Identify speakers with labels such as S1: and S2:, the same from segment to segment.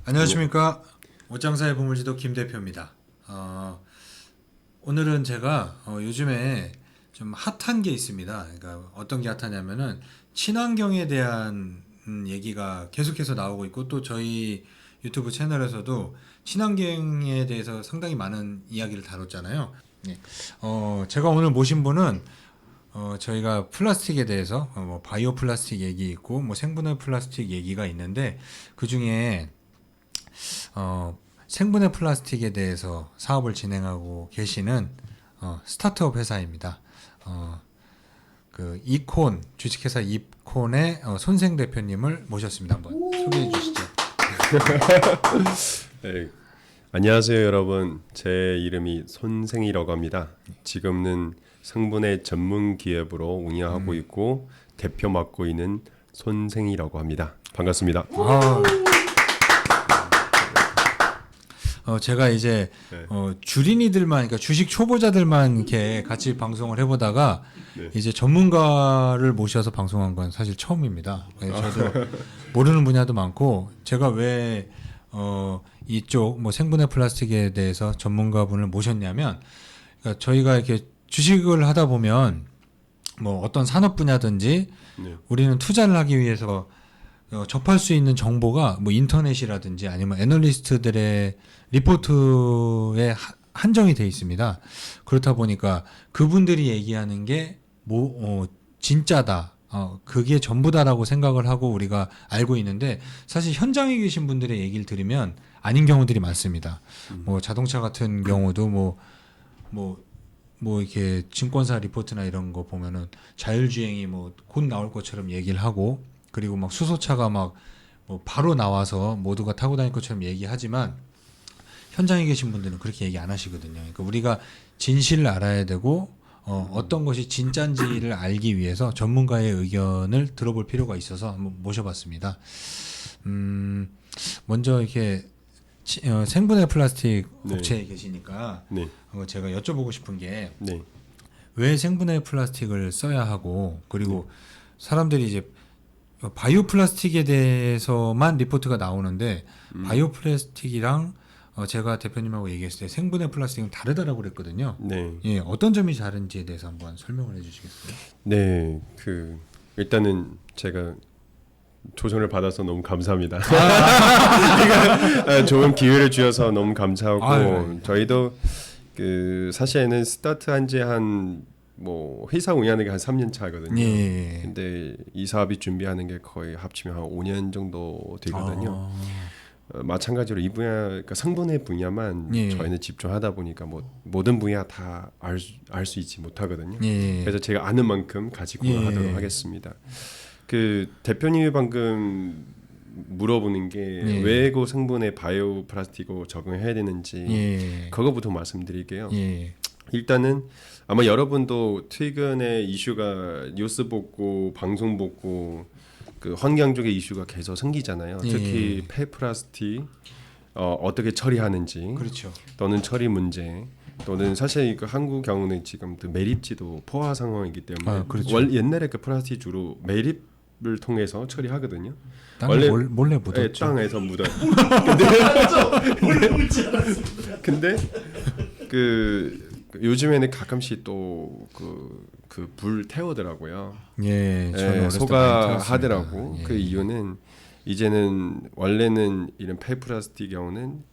S1: 안녕하십니까. 옷장사의 보물지도 김 대표입니다. 오늘은 제가 요즘에 좀 핫한 게 있습니다. 그러니까 어떤 게 핫하냐면은 친환경에 대한 얘기가 계속해서 나오고 있고, 또 저희 유튜브 채널에서도 친환경에 대해서 상당히 많은 이야기를 다뤘잖아요. 네. 제가 오늘 모신 분은 저희가 플라스틱에 대해서 뭐 바이오 플라스틱 얘기 있고 뭐 생분해 플라스틱 얘기가 있는데, 그 중에 생분해 플라스틱에 대해서 사업을 진행하고 계시는 스타트업 회사입니다. 그 이콘 주식회사 이콘의 손생 대표님을 모셨습니다. 한번 소개해 주시죠.
S2: 네, 안녕하세요 여러분. 제 이름이 손생이라고 합니다. 지금은 성분해 전문 기업으로 운영하고 있고 대표 맡고 있는 손생이라고 합니다. 반갑습니다.
S1: 제가 이제
S2: 네.
S1: 주린이들만, 그러니까 주식 초보자들만 이렇게 같이 방송을 해보다가
S2: 네.
S1: 이제 전문가를 모셔서 방송한 건 사실 처음입니다. 저도 모르는 분야도 많고, 제가 왜 이쪽 뭐 생분해 플라스틱에 대해서 전문가분을 모셨냐면, 그러니까 저희가 이렇게 주식을 하다 보면 뭐 어떤 산업 분야든지
S2: 네.
S1: 우리는 투자를 하기 위해서 접할 수 있는 정보가 뭐 인터넷이라든지 아니면 애널리스트들의 리포트에 한정이 돼 있습니다. 그렇다 보니까 그분들이 얘기하는 게 뭐 진짜다, 그게 전부다라고 생각을 하고 우리가 알고 있는데, 사실 현장에 계신 분들의 얘기를 들으면 아닌 경우들이 많습니다. 뭐 자동차 같은 경우도 뭐 이렇게 증권사 리포트나 이런 거 보면은 자율주행이 뭐 곧 나올 것처럼 얘기를 하고, 그리고 막 수소차가 막 뭐 바로 나와서 모두가 타고 다닐 것처럼 얘기하지만, 현장에 계신 분들은 그렇게 얘기 안 하시거든요. 그러니까 우리가 진실을 알아야 되고, 어떤 것이 진짜인지를 알기 위해서 전문가의 의견을 들어볼 필요가 있어서 한번 모셔봤습니다. 먼저 이렇게 생분해 플라스틱
S2: 네.
S1: 업체에 계시니까
S2: 네.
S1: 제가 여쭤보고 싶은 게,
S2: 네.
S1: 왜 생분해 플라스틱을 써야 하고, 그리고 사람들이 이제 바이오 플라스틱에 대해서만 리포트가 나오는데, 바이오 플라스틱이랑 제가 대표님하고 얘기했을 때 생분해 플라스틱은 다르다라고 그랬거든요.
S2: 네.
S1: 예, 어떤 점이 다른지에 대해서 한번 설명을 해주시겠어요?
S2: 네. 일단은 제가 초청을 받아서 너무 감사합니다. 좋은 기회를 주셔서 너무 감사하고, 저희도 사실은 스타트한 지 뭐 회사 운영하는 게 한 3년 차거든요.
S1: 예.
S2: 근데 이 사업이 준비하는 게 거의 합치면 한 5년 정도 되거든요. 마찬가지로 이 분야, 그러니까 성분해 분야만
S1: 예.
S2: 저희는 집중하다 보니까 뭐 모든 분야 다 알 수 있지 못하거든요.
S1: 예.
S2: 그래서 제가 아는 만큼 가지고 하도록 하겠습니다. 대표님이 방금 물어보는 게 왜 그 성분해 바이오 플라스틱으로 적용해야 되는지 그거부터 말씀드릴게요. 일단은 아마 여러분도 최근에 이슈가 뉴스 보고 방송 보고 환경 쪽의 이슈가 계속 생기잖아요. 특히 폐플라스틱 어떻게 처리하는지,
S1: 그렇죠.
S2: 또는 처리 문제, 또는 사실 한국 경우는 지금 매립지도 포화 상황이기 때문에
S1: 그렇죠.
S2: 옛날에 플라스틱 주로 매립을 통해서 처리하거든요.
S1: 땅에 몰래 묻었죠.
S2: 네, 땅에서 묻어요. 근데 요즘에는 가끔씩 또 불 태우더라고요.
S1: 예, 저는 어렸을 때 많이
S2: 소가하더라고.
S1: 태웠습니다.
S2: 그 이유는 이제는 원래는 이런 폐플라스틱 경우는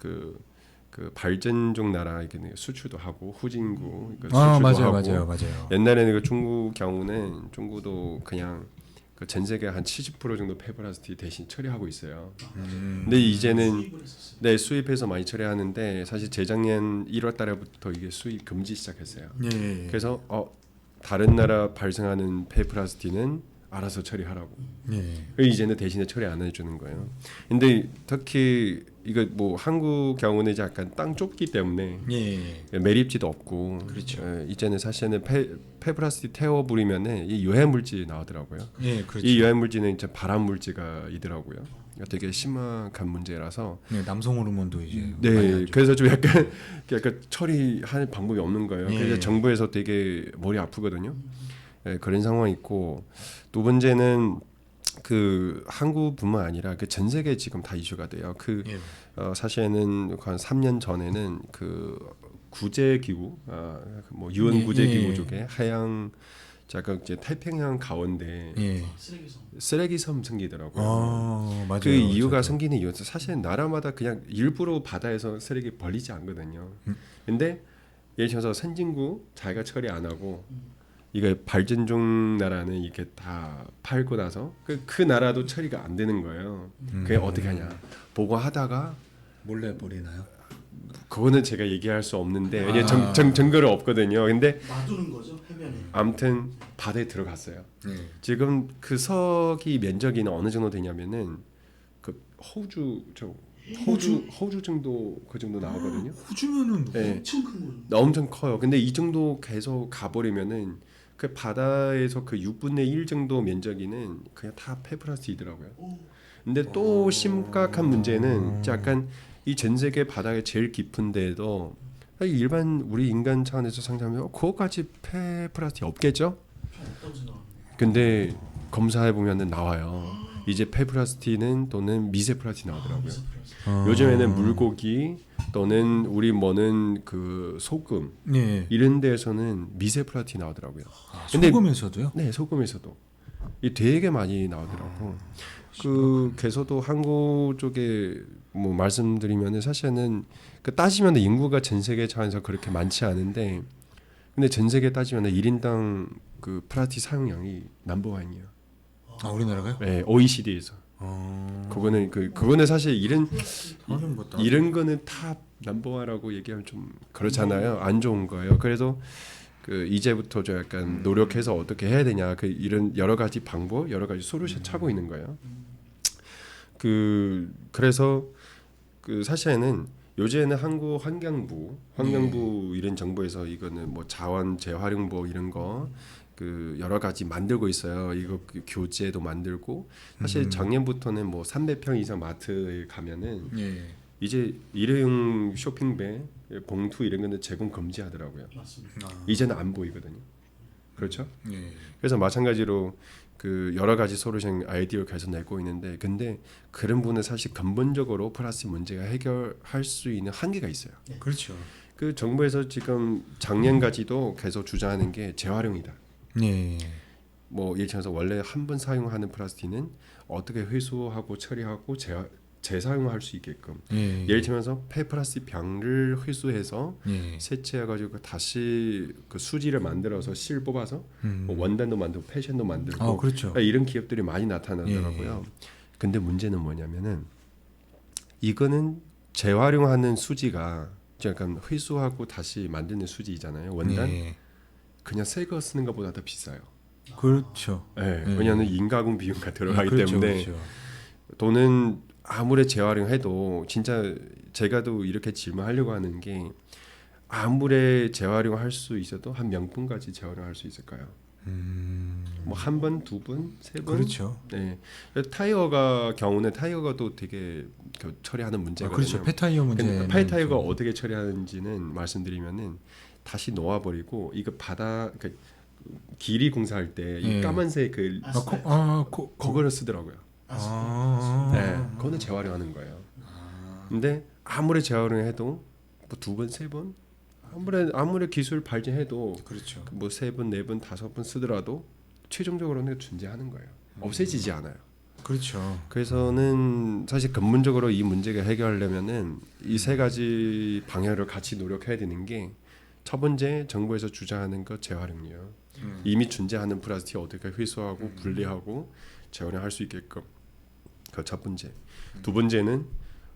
S2: 발전적 나라 수출도 하고 후진국 수출도 하고.
S1: 맞아요.
S2: 옛날에는 중국 경우는 중국도 그냥 전 세계 한 70% 정도 폐플라스틱 대신 처리하고 있어요. 근데 이제는 수입해서 많이 처리하는데, 사실 재작년 1월 달부터 이게 수입 금지 시작했어요. 그래서 다른 나라 발생하는 폐플라스틱은 알아서 처리하라고. 이제는 대신에 처리 안 해주는 거예요. 근데 특히 이거 뭐 한국 경우는 이제 약간 땅 좁기 때문에 매립지도 없고,
S1: 그렇죠.
S2: 이제는 사실은 폐플라스틱 태워 부리면은 이 유해 물질이 나오더라고요.
S1: 그렇죠.
S2: 이 유해 물질은 이제 발암 물질가 있더라고요. 되게 심각한 문제라서.
S1: 남성 호르몬도 이제
S2: 네, 그래서 좀 약간 처리할 방법이 없는 거예요. 그래서 정부에서 되게 머리 아프거든요. 그런 상황이 있고, 두 번째는 그 한국뿐만 아니라 그 전 세계 지금 다 이슈가 돼요. 그
S1: 예.
S2: 사실은 한 3년 전에는 그 구제기구, 뭐 유엔
S1: 예,
S2: 구제기구
S1: 예.
S2: 쪽에 하양, 잠깐 이제 태평양 가운데
S1: 예.
S2: 쓰레기섬 생기더라고요.
S1: 맞아요.
S2: 그 이유가
S1: 저도.
S2: 생기는 이유는 사실 나라마다 그냥 일부러 바다에서 쓰레기 버리지 않거든요. 근데 예를 들어서 선진국 자기가 처리 안 하고 이거 발전 중 나라는 이렇게 다 팔고 나서 그 나라도 처리가 안 되는 거예요. 그게 어떻게 하냐 보고하다가
S1: 몰래 버리나요?
S2: 그거는 제가 얘기할 수 없는데 왜냐 증거가 없거든요. 근데
S3: 놔두는 거죠 해변에.
S2: 아무튼 바다에 들어갔어요.
S1: 예.
S2: 지금 그 석이 면적이 어느 정도 되냐면은 그 호주 정도 그 정도 나오거든요.
S1: 호주면은
S2: 네.
S3: 엄청 큰 거예요.
S2: 엄청 커요. 근데 이 정도 계속 가버리면은 그 바다에서 그 6분의 1 정도 면적이는 그냥 다 폐플라스틱이더라고요. 근데 또 심각한 문제는 약간 이 전 세계 바다가 제일 깊은데도 일반 우리 인간 차원에서 상상하면 그거까지 폐플라스틱 없겠죠?
S3: 없다고 생각합니다.
S2: 근데 검사해 보면은 나와요. 이제 폐플라스틱은 또는 미세 플라스틱 나오더라고요. 요즘에는 물고기 또는 우리 먹는 그 소금
S1: 예.
S2: 이런 데에서는 미세 플라스틱 나오더라고요. 근데-
S1: 소금에서도요?
S2: 네, 소금에서도 이 되게 많이 나오더라고. 그래서도 한국 쪽에 뭐 말씀드리면은 사실은 그 따지면 인구가 전 세계 차원에서 그렇게 많지 않은데, 근데 전 세계 따지면 1인당 그 플라스틱 사용량이 넘버원이에요.
S1: 우리나라가요?
S2: 네, OECD에서. 그거는 사실 이런 거는 탑 넘버원이라고 얘기하면 좀 그렇잖아요. 안 좋은 거예요. 그래서 그 이제부터 좀 약간 노력해서 어떻게 해야 되냐, 그 이런 여러 가지 방법, 여러 가지 솔루션 찾고 있는 거예요. 그래서 그 사실은 요즘에는 한국 환경부 이런 정부에서 이거는 뭐 자원 재활용법 이런 거 그 여러 가지 만들고 있어요. 이거 그 교재도 만들고 사실 작년부터는 뭐 300평 이상 마트에 가면은
S1: 예.
S2: 이제 일회용 쇼핑백, 봉투 이런 거는 제공 금지하더라고요.
S3: 맞습니다.
S2: 이제는 안 보이거든요. 그렇죠?
S1: 예.
S2: 그래서 마찬가지로 그 여러 가지 솔루션 아이디어를 계속 내고 있는데, 근데 그런 부분은 사실 근본적으로 플라스틱 문제가 해결할 수 있는 한계가 있어요.
S1: 그렇죠.
S2: 그 정부에서 지금 작년까지도 계속 주장하는 게 재활용이다.
S1: 예.
S2: 뭐 예를 들어서 원래 한 번 사용하는 플라스틱은 어떻게 회수하고 처리하고 재사용할 수 있게끔,
S1: 예.
S2: 예를 들면서 폐플라스틱 병을 회수해서
S1: 예.
S2: 세척해가지고 다시 그 수지를 만들어서 실 뽑아서 뭐 원단도 만들고 패션도 만들고
S1: 그렇죠.
S2: 이런 기업들이 많이 나타나더라고요. 근데 문제는 뭐냐면은 이거는 재활용하는 수지가 약간 회수하고 다시 만드는 수지잖아요. 원단
S1: 예.
S2: 그냥 새 거 쓰는 것보다 더 비싸요.
S1: 그렇죠.
S2: 네,
S1: 예.
S2: 왜냐하면 인가공 비용가 들어가기
S1: 그렇죠,
S2: 때문에
S1: 그렇죠.
S2: 돈은 아무리 재활용해도 진짜 제가도 이렇게 질문하려고 하는 게 아무리 재활용할 수 있어도 한 명분까지 재활용할 수 있을까요? 뭐 한 번, 두 번, 세 번.
S1: 그렇죠.
S2: 네. 타이어가 경우는 타이어가 또 되게 그 처리하는 문제거든요.
S1: 그렇죠. 폐타이어 문제.
S2: 폐타이어가 어떻게 처리하는지는 말씀드리면은 다시 놓아버리고 이거 바다 그 길이 공사할 때 이
S1: 예.
S2: 까만색 그 그거를 쓰더라고요. 네, 그거는 재활용하는 거예요. 근데 아무리 재활용해도 뭐 두 번, 세 번, 아무리 기술 발전해도
S1: 그렇죠.
S2: 뭐 세 번, 네 번, 다섯 번 쓰더라도 최종적으로는 존재하는 거예요. 없애지지 않아요.
S1: 그렇죠.
S2: 그래서는 사실 근본적으로 이 문제가 해결하려면은 이 세 가지 방향을 같이 노력해야 되는 게, 첫 번째 정부에서 주장하는 것 재활용이요. 이미 존재하는 플라스틱 어떻게 회수하고 분리하고 재활용할 수 있게끔, 그 첫 번째. 두 번째는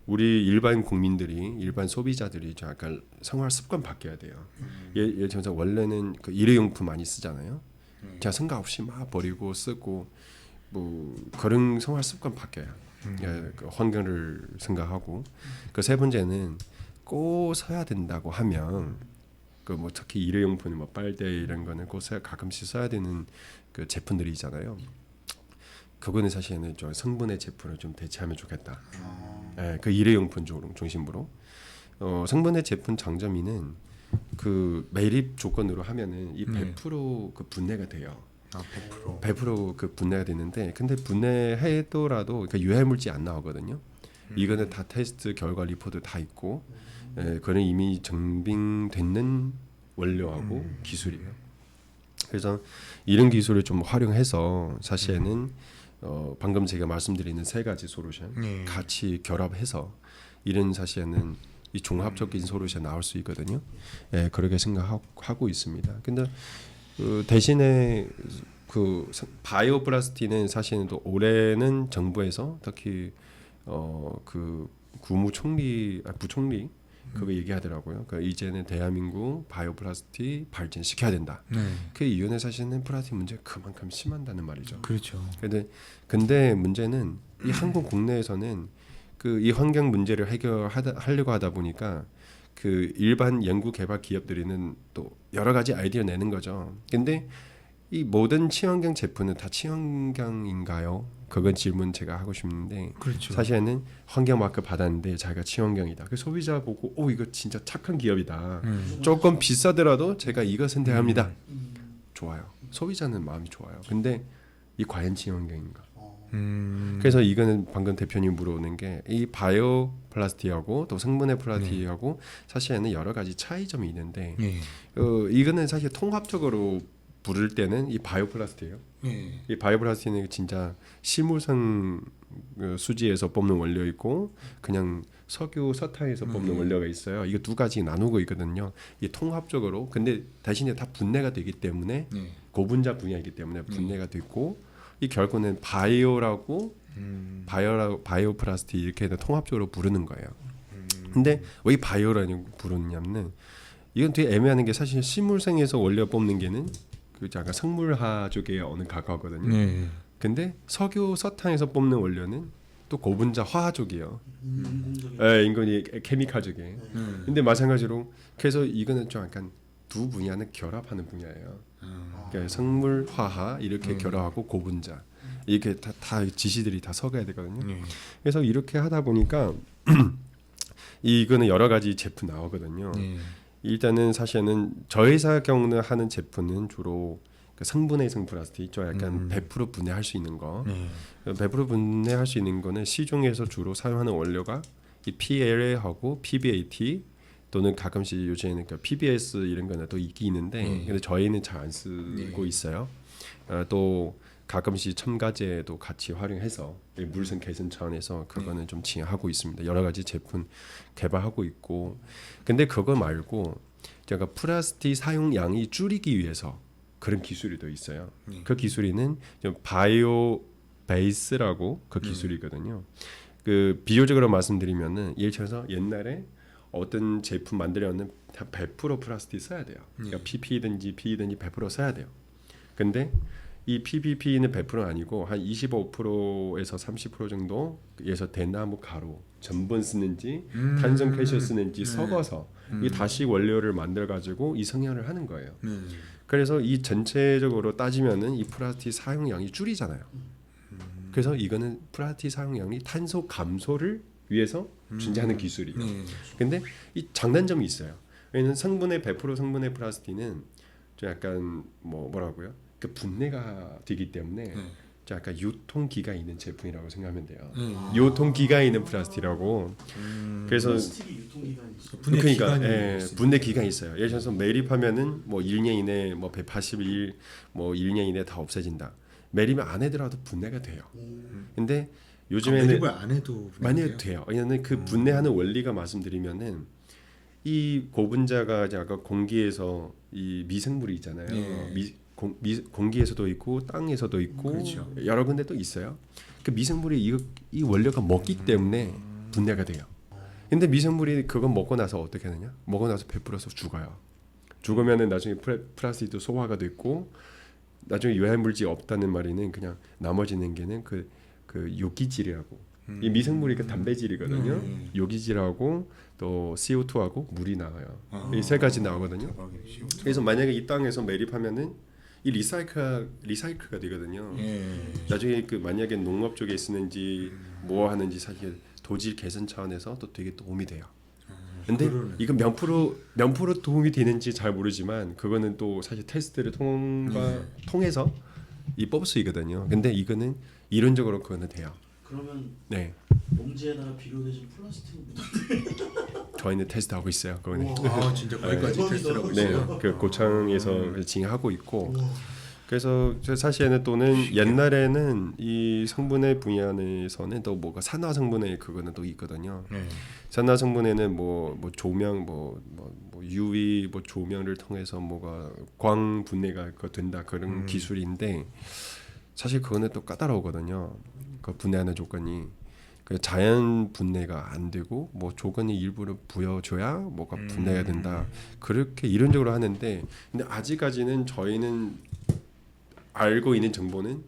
S2: 우리 일반 국민들이, 일반 소비자들이 좀 약간 생활 습관 바뀌어야 돼요. 예를 들어서 원래는 그 일회용품 많이 쓰잖아요. 그냥 생각 없이 막 버리고 쓰고 뭐 그런 생활 습관 바뀌어요. 예, 그 환경을 생각하고. 그 세 번째는 꼭 써야 된다고 하면 그 뭐 특히 일회용품, 뭐 빨대 이런 거는 꼭 가끔씩 써야 되는 그 제품들이 있잖아요. 그거는 사실은 좀 성분의 제품을 좀 대체하면 좋겠다. 예, 그 일회용품 쪽으로 중심으로. 성분의 제품 장점이는 그 매립 조건으로 하면은 이 100% 그 분해가 돼요.
S1: 아, 100%.
S2: 100%그 분해가 되는데 근데 분해해더라도 그러니까 유해물질 안 나오거든요. 이거는 다 테스트 결과 리포트 다 있고 그는 이미 증빙되는 원료하고 기술이에요. 그래서 이런 기술을 좀 활용해서 사실은 방금 제가 말씀드리는 세 가지 솔루션 같이 결합해서 이런 사실은 이 종합적인 솔루션 나올 수 있거든요. 그렇게 생각하고 있습니다. 근데 대신에 그 바이오 플라스틱은 사실은 또 올해는 정부에서 특히 그 부총리 그거 얘기하더라고요. 그러니까 이제는 대한민국 바이오 플라스틱 발전시켜야 된다. 그 이유는 사실은 플라스틱 문제 그만큼 심한다는 말이죠.
S1: 그렇죠.
S2: 근데 문제는 이 한국 국내에서는 그 이 환경 문제를 해결하려고 하다 보니까 그 일반 연구 개발 기업들이는 또 여러 가지 아이디어 내는 거죠. 근데 이 모든 친환경 제품은 다 친환경인가요? 그건 질문 제가 하고 싶은데
S1: 그렇죠.
S2: 사실은 환경 마크 받았는데 자기가 친환경이다. 그 소비자 보고 이거 진짜 착한 기업이다. 조금 비싸더라도 제가 이거 선택합니다. 좋아요. 소비자는 마음이 좋아요. 근데 이 과연 친환경인가? 그래서 이거는 방금 대표님 물어오는 게 이 바이오 플라스틱하고 또 성분의 플라스틱하고 사실은 여러 가지 차이점이 있는데 이거는 사실 통합적으로 부를 때는 이 바이오 플라스틱이에요. 이 바이오 플라스틱은 진짜 식물성 수지에서 뽑는 원료 있고 그냥 석유 석탄에서 뽑는 원료가 있어요. 이거 두 가지 나누고 있거든요. 이 통합적으로 근데 대신에 다 분해가 되기 때문에 고분자 분야이기 때문에 분해가 됐고 이 결국은 바이오 플라스틱 이렇게 통합적으로 부르는 거예요. 근데 왜 바이오라고 부르냐면 이건 되게 애매한 게 사실 식물성에서 원료 뽑는 게는 그 약간 생물화 쪽에 어느 가까웠거든요. 근데 석유 석탄에서 뽑는 원료는 또 고분자 화학 쪽이에요. 인간이 케미칼 쪽에. 근데 마찬가지로 그래서 이거는 좀 약간 두 분야는 결합하는 분야예요. 그러니까 생물 화학 이렇게 결합하고 고분자 이렇게 다 지시들이 다 섞어야 되거든요. 그래서 이렇게 하다 보니까 이거는 여러 가지 제품 나오거든요. 일단은 사실은 저희 회사 경우는 하는 제품은 주로 그 성분의 플라스틱 좀 약간 100% 분해할 수 있는 거. 100% 분해할 수 있는 거는 시중에서 주로 사용하는 원료가 이 PLA하고 PBAT 또는 가끔씩 요즘에는 그 PBS 이런 거는 또 있긴 있는데 근데 저희는 잘 안 쓰고 있어요. 또 가끔씩 첨가제도 같이 활용해서 물성 개선 차원에서 그거는 좀 진행하고 있습니다. 여러 가지 제품 개발하고 있고 근데 그거 말고 제가 플라스틱 사용량이 줄이기 위해서 그런 기술이 더 있어요. 그 기술이는 바이오 베이스라고 그 기술이거든요. 그 비유적으로 말씀드리면은 예를 들어서 옛날에 어떤 제품 만들려면 다 100% 플라스틱 써야 돼요. 그러니까 PP든지 PE든지 100% 써야 돼요. 근데 이 PPP는 100% 아니고 한 25%에서 30% 정도에서 대나무 가루 전분 쓰는지 탄성 캐셔 쓰는지 섞어서 이 다시 원료를 만들어 가지고 이 성형을 하는 거예요. 그래서 이 전체적으로 따지면은 이 플라스틱 사용량이 줄이잖아요. 그래서 이거는 플라스틱 사용량이 탄소 감소를 위해서 존재하는 기술이에요. 근데 이 장단점이 있어요. 왜냐하면 성분의 100% 성분의 플라스틱은 좀 약간 뭐라고요? 그 분해가 되기 때문에 좀 약간 유통 기간 있는 제품이라고 생각하면 돼요. 유통 기간 있는 플라스틱이라고. 그래서
S3: 플라스틱이 유통기간이 있어요.
S1: 분해
S2: 그러니까
S1: 기간이
S2: 분해 기간이 있어요. 예를 들어서 매립하면은 뭐 1년 이내 뭐 180일 뭐 1년 이내 다 없어진다. 매립을 안 해더라도 분해가 돼요. 근데 요즘에는
S1: 매립을 안 해도
S2: 많이 해도 돼요. 왜냐하면 그 분해하는 원리가 말씀드리면은 이 고분자가 아까 공기에서 이 미생물이 있잖아요. 공기에서도 있고 땅에서도 있고
S1: 그렇죠.
S2: 여러 군데 또 있어요. 그 미생물이 이 원료가 먹기 때문에 분해가 돼요. 근데 미생물이 그거 먹고 나서 어떻게 하느냐? 먹고 나서 배불러서 죽어요. 죽으면은 나중에 플라스틱도 소화가 됐고 나중에 유해물질 없다는 말이는 그냥 나머지는 게는 그 유기질이라고 이 미생물이 그 단백질이거든요. 유기질하고 또 CO2하고 물이 나와요. 이 세 가지 나오거든요. 그래서 만약에 이 땅에서 매립하면은 이 리사이클가 되거든요. 나중에 그 만약에 농업 쪽에 쓰는지 뭐 하는지 사실 도질 개선 차원에서 또 되게 도움이 돼요. 근데
S1: 그러네.
S2: 이건 몇 프로 도움이 되는지 잘 모르지만 그거는 또 사실 테스트를 통해서 이 뽑을 수 있거든요. 근데 이거는 이론적으로 그거는 돼요.
S3: 그러면
S2: 네,
S3: 봉지에다가 비료대신 플라스틱 묻어.
S2: 저희는 테스트하고 있어요. 그거는.
S1: 아 진짜 거기까지
S3: 네.
S1: 테스트를 하고
S2: 네,
S1: 있어요.
S2: 그 고창에서 진행하고 있고.
S3: 우와.
S2: 그래서 사실은 또는 옛날에는 이 성분의 분야에서는 또 뭐가 산화 성분의 그거는 또 있거든요.
S1: 네.
S2: 산화 성분에는 뭐 조명 뭐 UV 뭐 조명을 통해서 뭐가 광 분해가 된다 그런 기술인데 사실 그거는 또 까다로우거든요. 그 분해하는 조건이 그 자연 분해가 안 되고 뭐 조건이 일부러 부여줘야 뭐가 분해가 된다. 그렇게 이론적으로 하는데 근데 아직까지는 저희는 알고 있는 정보는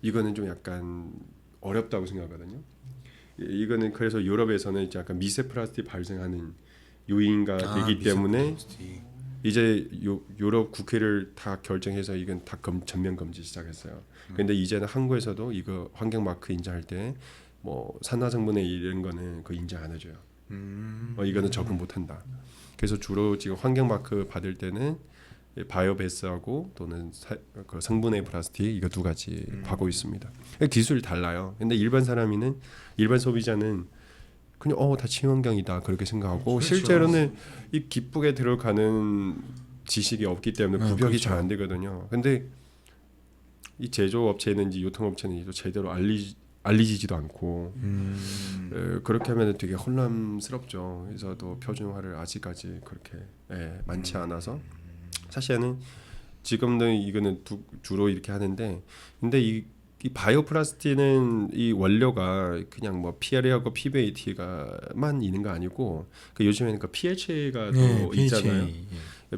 S2: 이거는 좀 약간 어렵다고 생각하거든요. 이거는 그래서 유럽에서는 이제 약간 미세 플라스틱 발생하는 요인가 되기
S1: 미세
S2: 때문에
S1: 플라스틱.
S2: 이제 유럽 국회를 다 결정해서 이건 다 전면 금지 시작했어요. 근데 이제는 한국에서도 이거 환경 마크 인증할 때 뭐 산화 성분에 이런 거는 그 인증 안 해줘요. 이거는 적응 못 한다. 그래서 주로 지금 환경 마크 받을 때는 바이오 베스하고 또는 그 성분의 플라스틱 이거 두 가지 받고 있습니다. 기술이 달라요. 근데 일반 소비자는 그냥 다 친환경이다 그렇게 생각하고
S1: 그렇죠.
S2: 실제로는 이 기쁘게 들어가는 지식이 없기 때문에 구별이
S1: 그렇죠.
S2: 잘 안 되거든요. 근데 이 제조업체는지 유통업체는지 제대로 알리지도 않고 그렇게 하면 되게 혼란스럽죠. 그래서 또 표준화를 아직까지 그렇게 많지 않아서 사실은 지금도 이거는 주로 이렇게 하는데 근데 이 바이오 플라스틱은 이 원료가 그냥 뭐 PLA하고 PBAT가만 있는 거 아니고 그 요즘에는 그 PHA가 또 있잖아요.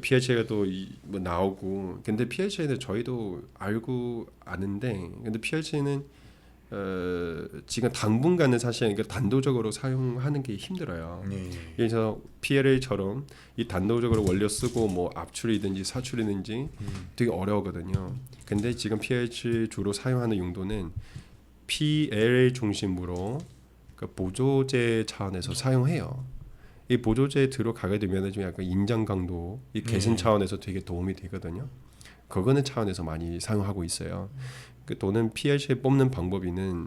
S2: PHA가 또 뭐 나오고 근데 PHA는 저희도 알고 아는데 근데 PHA는 지금 당분간은 사실 이게 단도적으로 사용하는 게 힘들어요. 그래서 PLA처럼 이 단도적으로 원료 쓰고 뭐 압출이든지 사출이든지 되게 어려우거든요. 근데 지금 pH 주로 사용하는 용도는 PLA 중심으로 그 보조제 차원에서 사용해요. 이 보조제에 들어가게 되면 좀 약간 인장 강도, 이 개선 차원에서 되게 도움이 되거든요. 그거는 차원에서 많이 사용하고 있어요. 그 또는 pH 뽑는 방법이는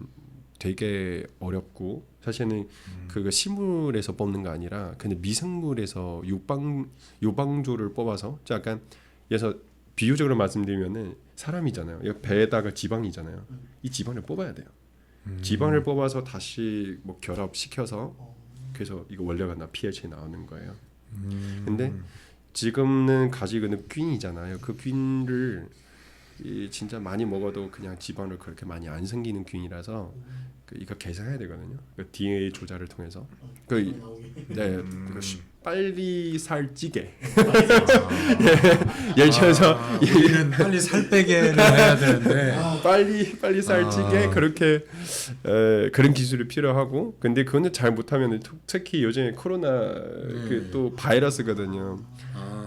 S2: 되게 어렵고 사실은 그거 식물에서 뽑는 거 아니라 근데 미생물에서 유방주를 뽑아서 약간 그래서 비유적으로 말씀드리면은 사람이잖아요. 이 배에다가 지방이잖아요. 이 지방을 뽑아야 돼요. 지방을 뽑아서 다시 뭐 결합시켜서 그래서 이거 원료가 pH 나오는 거예요. 근데 지금은 가지고 있는 균이잖아요. 그 균을 진짜 많이 먹어도 그냥 지방을 그렇게 많이 안 생기는 균이라서 이거 계산해야 되거든요. 그 DNA 조작을 통해서 빨리 살찌게 예를 들어서
S1: 우리는 빨리 살 빼게를 해야 되는데
S2: 빨리 살찌게 그렇게 그런 기술이 필요하고 근데 그거는 잘 못하면 특히 요즘에 코로나 그 또 바이러스거든요.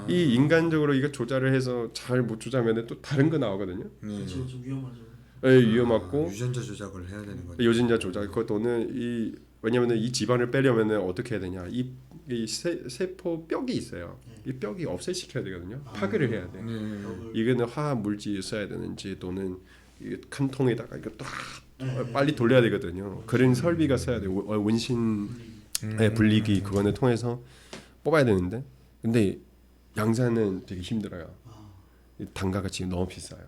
S2: 이 인간적으로 이거 조작을 해서 잘 못 조작하면 또 다른 거 나오거든요.
S3: 그렇죠. 좀 위험하죠.
S2: 위험하고
S1: 유전자 조작을 해야 되는 거죠.
S2: 유전자 조작 그것도는 왜냐면은 이 지방을 빼려면은 어떻게 해야 되냐 이 세포 뼈기 있어요. 이 뼈기 없애시켜야 되거든요. 파괴를 해야 돼. 이거는 화학 물질 써야 되는지 또는 이 큰 통에다가 이거 딱 빨리 돌려야 되거든요. 그런 설비가 써야 돼. 원심 분리기 그거는 통해서 뽑아야 되는데 근데 양산은 되게 힘들어요. 단가가 지금 너무 비싸요.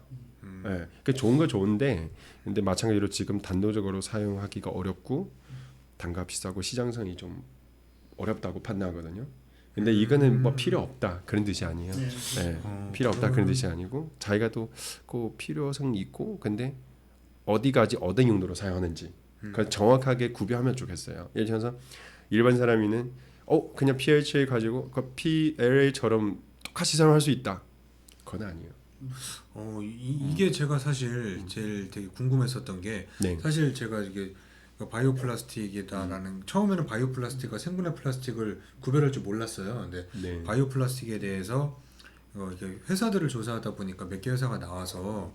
S2: 그 좋은 거 좋은데 근데 마찬가지로 지금 단도적으로 사용하기가 어렵고 단가 비싸고 시장성이 좀 어렵다고 판단하거든요. 근데 이거는 뭐 필요 없다 그런 뜻이 아니에요. 필요 없다 그런 뜻이 아니고 자기가 또 그 필요성이 있고 근데 어디까지 어떤 용도로 사용하는지 그 정확하게 구별하면 좋겠어요. 예를 들어서 일반 사람이는 그냥 pH 가지고 그 PLA처럼 똑같이 사용할 수 있다. 그건 아니에요.
S1: 이게 제가 사실 제일 되게 궁금했었던 게 사실 제가 이게 바이오 플라스틱이다라는 처음에는 바이오 플라스틱과 생분해 플라스틱을 구별할 줄 몰랐어요. 근데 바이오 플라스틱에 대해서 이렇게 회사들을 조사하다 보니까 몇 개 회사가 나와서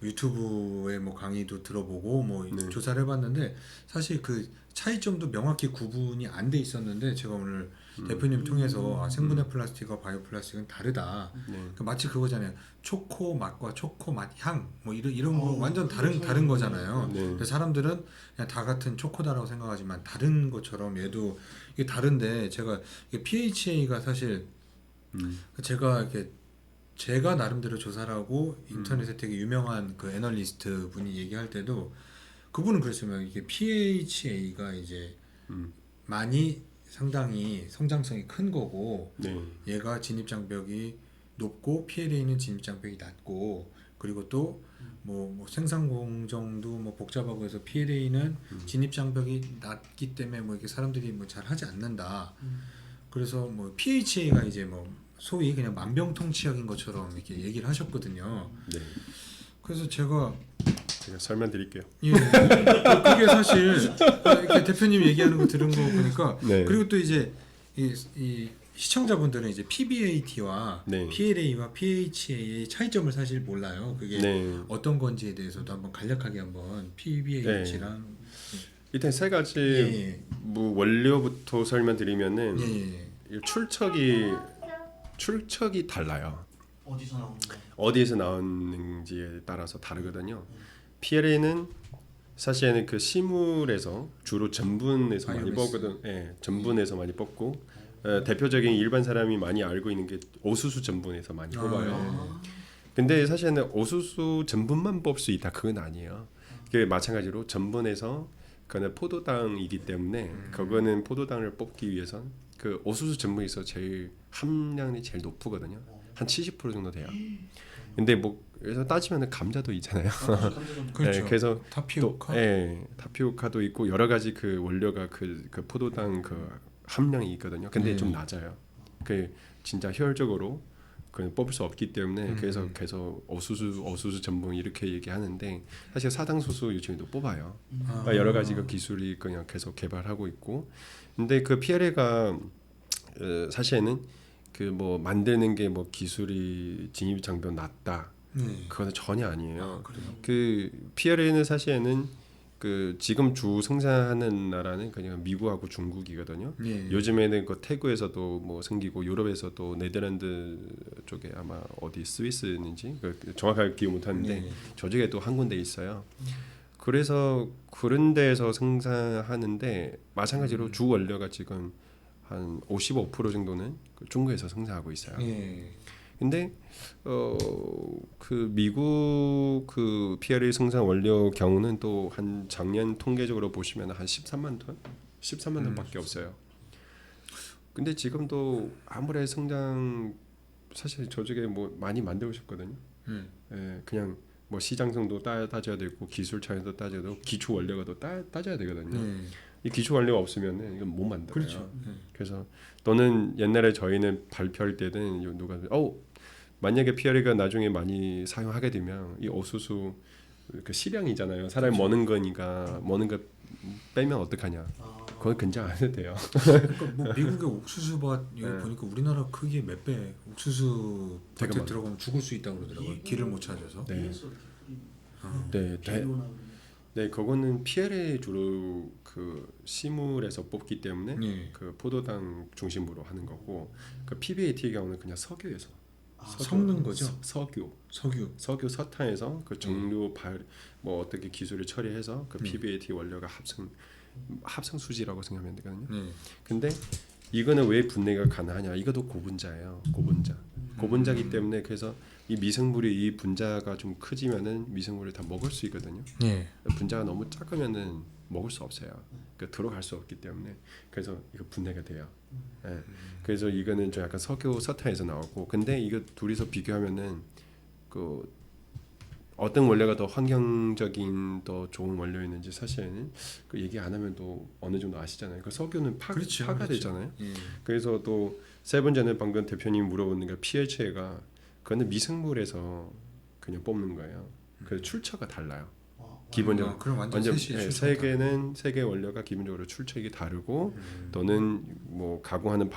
S1: 유튜브의 뭐 강의도 들어보고 뭐
S2: 네.
S1: 조사를 해봤는데 사실 그 차이점도 명확히 구분이 안 돼 있었는데 제가 오늘 대표님 통해서 생분해 플라스틱과 바이오 플라스틱은 다르다.
S2: 네.
S1: 그 마치 그거잖아요. 초코 맛과 초코 맛 향 뭐 이런 거 완전
S3: 그렇죠.
S1: 다른 거잖아요.
S2: 네.
S1: 근데 사람들은 그냥 다 같은 초코다라고 생각하지만 다른 것처럼 얘도 이게 다른데 제가 이게 PHA가 사실 제가 이렇게 제가 나름대로 조사를 하고 인터넷에 되게 유명한 그 애널리스트 분이 얘기할 때도 그분은 그랬어요. 이게 PHA가 이제 많이 상당히 성장성이 큰 거고
S2: 네.
S1: 얘가 진입 장벽이 높고 PLA는 진입 장벽이 낮고 그리고 또 뭐 생산 공정도 뭐 복잡하고 해서 PLA는 진입 장벽이 낮기 때문에 뭐 이게 사람들이 뭐 잘 하지 않는다. 그래서 뭐 PHA가 이제 뭐 소위 그냥 만병통치약인 것처럼 이렇게 얘기를 하셨거든요.
S2: 네.
S1: 그래서 제가
S2: 설명드릴게요.
S1: 예, 그게 사실 이렇게 대표님 얘기하는 거 들은 거 보니까
S2: 네.
S1: 그리고 또 이제 이 시청자분들은 이제 PBAT와
S2: 네.
S1: PLA와 PHA의 차이점을 사실 몰라요. 그게
S2: 네.
S1: 어떤 건지에 대해서도 한번 간략하게 한번 PBAT랑
S2: 일단 세 가지
S1: 예.
S2: 뭐 원료부터 설명드리면은
S1: 예.
S2: 이 출처기 달라요.
S3: 어디서 나오는 거?
S2: 어디에서 나오는지에 따라서 다르거든요. PLA는 사실은 그 식물에서 주로 전분에서 많이
S1: 바이오매스.
S2: 뽑거든. 예, 전분에서 많이 뽑고 대표적인 일반 사람이 많이 알고 있는 게 오수수 전분에서 많이 뽑아요. 근데 사실은 오수수 전분만 뽑을 수 있다 그건 아니에요. 그게 마찬가지로 전분에서 그는 포도당이기 때문에 그거는 포도당을 뽑기 위해선 그 오수수 전분에서 제일 함량이 제일 높거든요. 한 70% 정도 돼요. 근데 뭐 그래서 따지면은 감자도 있잖아요.
S1: 그렇죠.
S2: 네, 그래서
S1: 타피오카.
S2: 또, 타피오카도 있고 여러 가지 그 원료가 그 포도당 그 함량이 있거든요. 근데 좀 낮아요. 그 진짜 효율적으로 그 뽑을 수 없기 때문에 그래서 계속 오수수 전분 이렇게 얘기하는데 사실 사탕수수 요즘에도 뽑아요. 여러 가지 그 기술이 그냥 계속 개발하고 있고, 근데 그 PLA가 사실은 그 뭐 만드는 게 뭐 기술이 진입 장벽 낮다. 그거는 전혀 아니에요. 그 PLA는 사실은 그 지금 주 생산하는 나라는 그냥 미국하고 중국이거든요.
S1: 예.
S2: 요즘에는 그 태국에서도 뭐 생기고 유럽에서도 네덜란드 쪽에 아마 어디 스위스인지 정확하게 기억 못하는데 저쪽에 또 한 군데 있어요. 그래서 그런 데에서 생산하는데 마찬가지로 주 원료가 지금 한 55% 정도는 그 중국에서 생산하고 있어요.
S1: 예.
S2: 근데 그 미국 그 PLA 생산 원료 경우는 또 한 작년 통계적으로 보시면 한 13만 톤밖에 없어요. 근데 지금도 아무리 성장 사실 저쪽에 뭐 많이 만들고 싶거든요. 예, 그냥 뭐 시장성도 따져야 되고 기술 차이도 따져야 되고 기초 원료가 또 따져야 되거든요. 이 기초 원료가 없으면 이건 못 만들어요.
S1: 그렇죠.
S2: 그래서 또는 옛날에 저희는 발표할 때는 누가 만약에 PLA가 나중에 많이 사용하게 되면 이 오수수 그 시량이잖아요. 사람이 먹는 거니까 먹는 거 빼면 어떡하냐. 그건 근장 안 해도 돼요.
S1: 그러니까 뭐 미국의 옥수수밭 여기 보니까 우리나라 크기의 몇 배 옥수수 밭에
S2: 되게
S1: 들어가면 죽을 수 있다고 그러더라고요. 길을 못 찾아서.
S2: 네.
S3: 네.
S2: 네, 그거는 PLA 주로 그 식물에서 뽑기 때문에 그 포도당 중심으로 하는 거고, 그 PBAT 경우는 그냥 석유에서
S1: 섞는 거죠?
S2: 석유 석탄에서 그 정류 뭐 어떻게 기술을 처리해서 그 PBAT 원료가 합성 수지라고 생각하면 되거든요. 근데 이거는 왜 분해가 가능하냐? 이것도 고분자예요. 고분자기 때문에 그래서 이 미생물이 이 분자가 좀 크지면은 미생물을 다 먹을 수 있거든요. 분자가 너무 작으면은 먹을 수 없어요. 그러니까 들어갈 수 없기 때문에 그래서 이거 분해가 돼요. 예. 그래서 이거는 좀 약간 석유 석탄에서 나오고, 근데 이거 둘이서 비교하면은 그 어떤 원료가 더 환경적인 더 좋은 원료였는지 사실은 그 얘기 안 하면 또 어느 정도 아시잖아요. 그 석유는 파가 되잖아요. 그래서 또 세 번째는 방금 대표님 물어보는 게 PHA가 그거는 미생물에서 그냥 뽑는 거예요. 그 출처가 달라요. 기본적으로
S1: 그럼 완전
S2: 세개 원료가 기본적으로 출처가 다르고 또는 뭐 가공하는